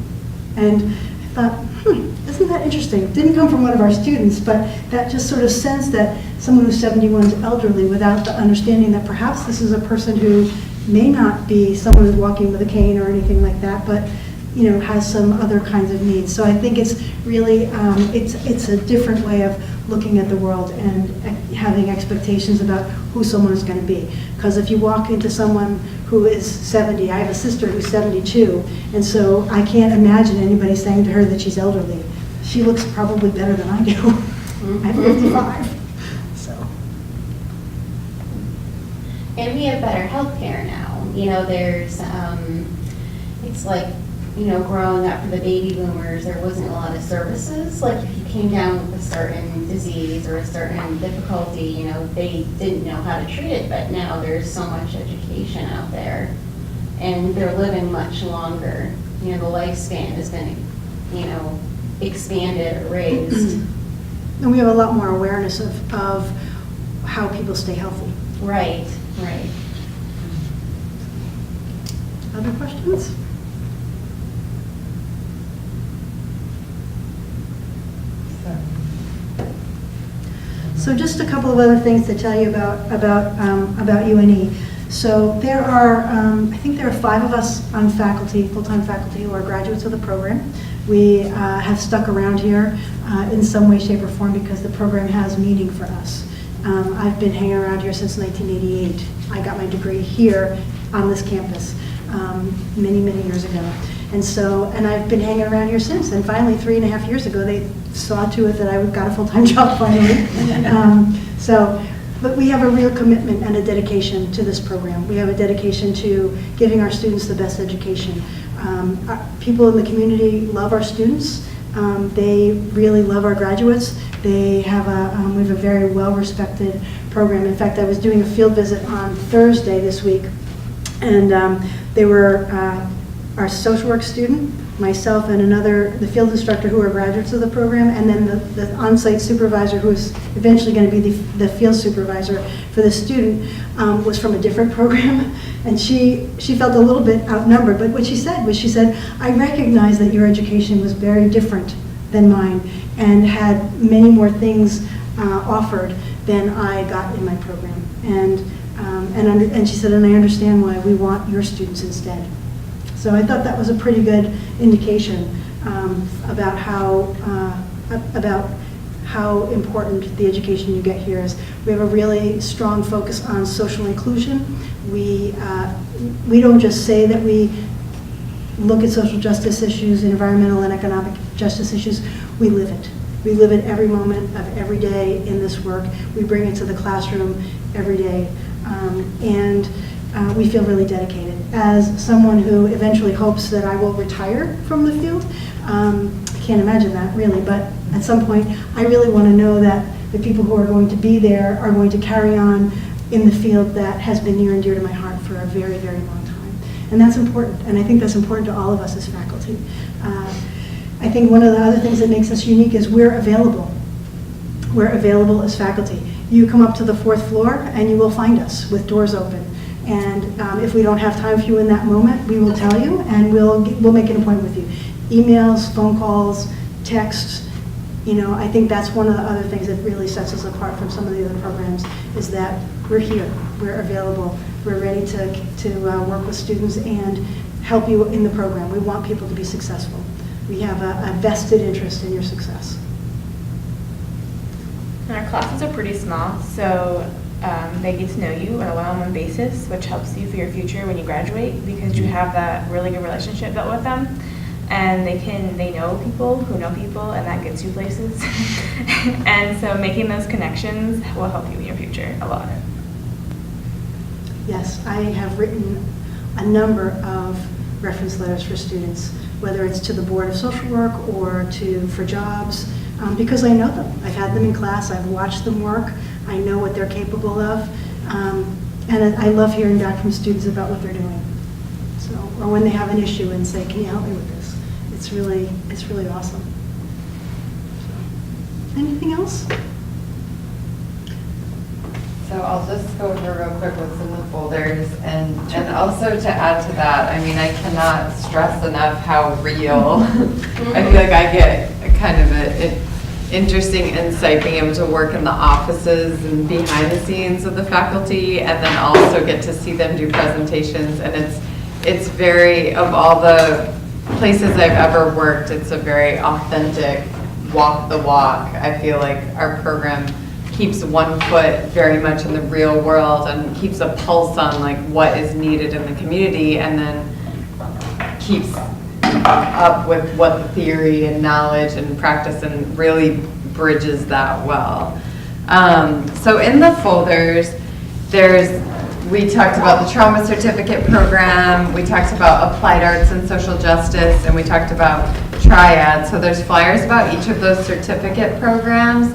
And I thought, isn't that interesting? It didn't come from one of our students, but that just sort of sense that someone who's 71 is elderly without the understanding that perhaps this is a person who may not be someone who's walking with a cane or anything like that, but you know, has some other kinds of needs. So I think it's really, it's a different way of looking at the world and having expectations about who someone is going to be. Because if you walk into someone who is 70, I have a sister who's 72, and so I can't imagine anybody saying to her that she's elderly. She looks probably better than I do at 55. So. And we have better healthcare now. You know, there's, it's like, you know, growing up for the baby boomers, there wasn't a lot of services. Like if you came down with a certain disease or a certain difficulty, you know, they didn't know how to treat it, but now there's so much education out there and they're living much longer. You know, the lifespan has been, you know, expanded or raised. And we have a lot more awareness of how people stay healthy. Right, right. Other questions? So just a couple of other things to tell you about UNE. So there are, I think there are 5 of us on faculty, full-time faculty, who are graduates of the program. We have stuck around here in some way, shape, or form because the program has meaning for us. I've been hanging around here since 1988. I got my degree here on this campus many, many years ago. And so, and I've been hanging around here since. And finally, 3.5 years ago, they saw to it that I got a full-time job finally. But we have a real commitment and a dedication to this program. We have a dedication to giving our students the best education. People in the community love our students. They really love our graduates. They have we have a very well-respected program. In fact, I was doing a field visit on Thursday this week, and they were our social work student, myself, and the field instructor who are graduates of the program, and then the on-site supervisor who is eventually going to be the field supervisor for the student was from a different program, and she felt a little bit outnumbered, but what she said was, I recognize that your education was very different than mine and had many more things offered than I got in my program, and she said, and I understand why we want your students instead. So I thought that was a pretty good indication about how important the education you get here is. We have a really strong focus on social inclusion. We don't just say that we look at social justice issues, environmental and economic justice issues. We live it. We live it every moment of every day in this work. We bring it to the classroom every day, and we feel really dedicated. As someone who eventually hopes that I will retire from the field, I can't imagine that really, but at some point I really want to know that the people who are going to be there are going to carry on in the field that has been near and dear to my heart for a very, very long time. And that's important, and I think that's important to all of us as faculty. I think one of the other things that makes us unique is we're available. We're available as faculty. You come up to the 4th floor and you will find us with doors open. And if we don't have time for you in that moment, we will tell you, and we'll make an appointment with you. Emails, phone calls, texts. You know, I think that's one of the other things that really sets us apart from some of the other programs is that we're here, we're available, we're ready to work with students and help you in the program. We want people to be successful. We have a vested interest in your success. And our classes are pretty small, so they get to know you on a one-on-one basis, which helps you for your future when you graduate because you have that really good relationship built with them. and they know people who know people, and that gets you places. And so making those connections will help you in your future a lot. Yes, I have written a number of reference letters for students, whether it's to the Board of Social Work or for jobs, because I know them. I've had them in class, I've watched them work, I know what they're capable of, and I love hearing back from students about what they're doing. So, or when they have an issue and say, can you help me with this? It's really awesome. So, anything else? So I'll just go over real quick what's in the folders, and also to add to that, I mean, I cannot stress enough how real. I feel like I get kind of an interesting insight being able to work in the offices and behind the scenes of the faculty, and then also get to see them do presentations, and it's very, of all the places I've ever worked, it's a very authentic walk the walk. I feel like our program keeps one foot very much in the real world and keeps a pulse on like what is needed in the community, and then keeps up with what the theory and knowledge and practice and really bridges that well. So in the folders, we talked about the trauma certificate program, we talked about applied arts and social justice, and we talked about triad. So there's flyers about each of those certificate programs.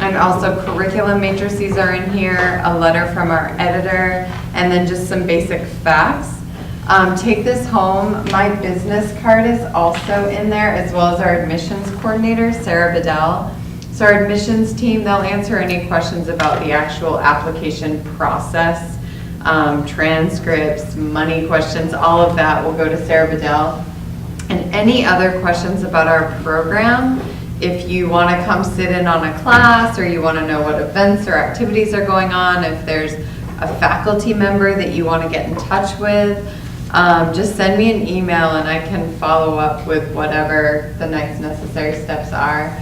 And also curriculum matrices are in here, a letter from our editor, and then just some basic facts. Take this home. My business card is also in there, as well as our admissions coordinator, Sarah Bedell. So our admissions team, they'll answer any questions about the actual application process, transcripts, money questions, all of that will go to Sarah Bedell. And any other questions about our program, if you want to come sit in on a class, or you want to know what events or activities are going on, if there's a faculty member that you want to get in touch with, just send me an email and I can follow up with whatever the next necessary steps are.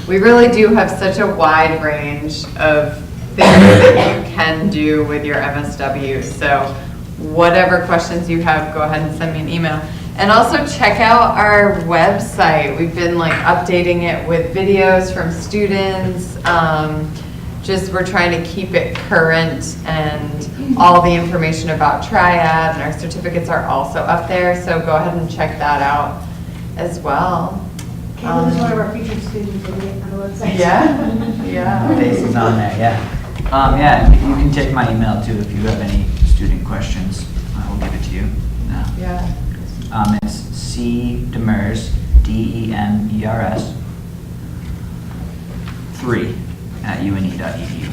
We really do have such a wide range of things that you can do with your MSW. So whatever questions you have, go ahead and send me an email. And also check out our website. We've been like updating it with videos from students. We're trying to keep it current, and all the information about Triad and our certificates are also up there. So go ahead and check that out as well. Caitlin is one of our featured students on the website. Yeah. Faces on there, yeah. Yeah, you can take my email too if you have any student questions. I will give it to you now. Yeah. It's cdemers, DEMERS 3 @une.edu.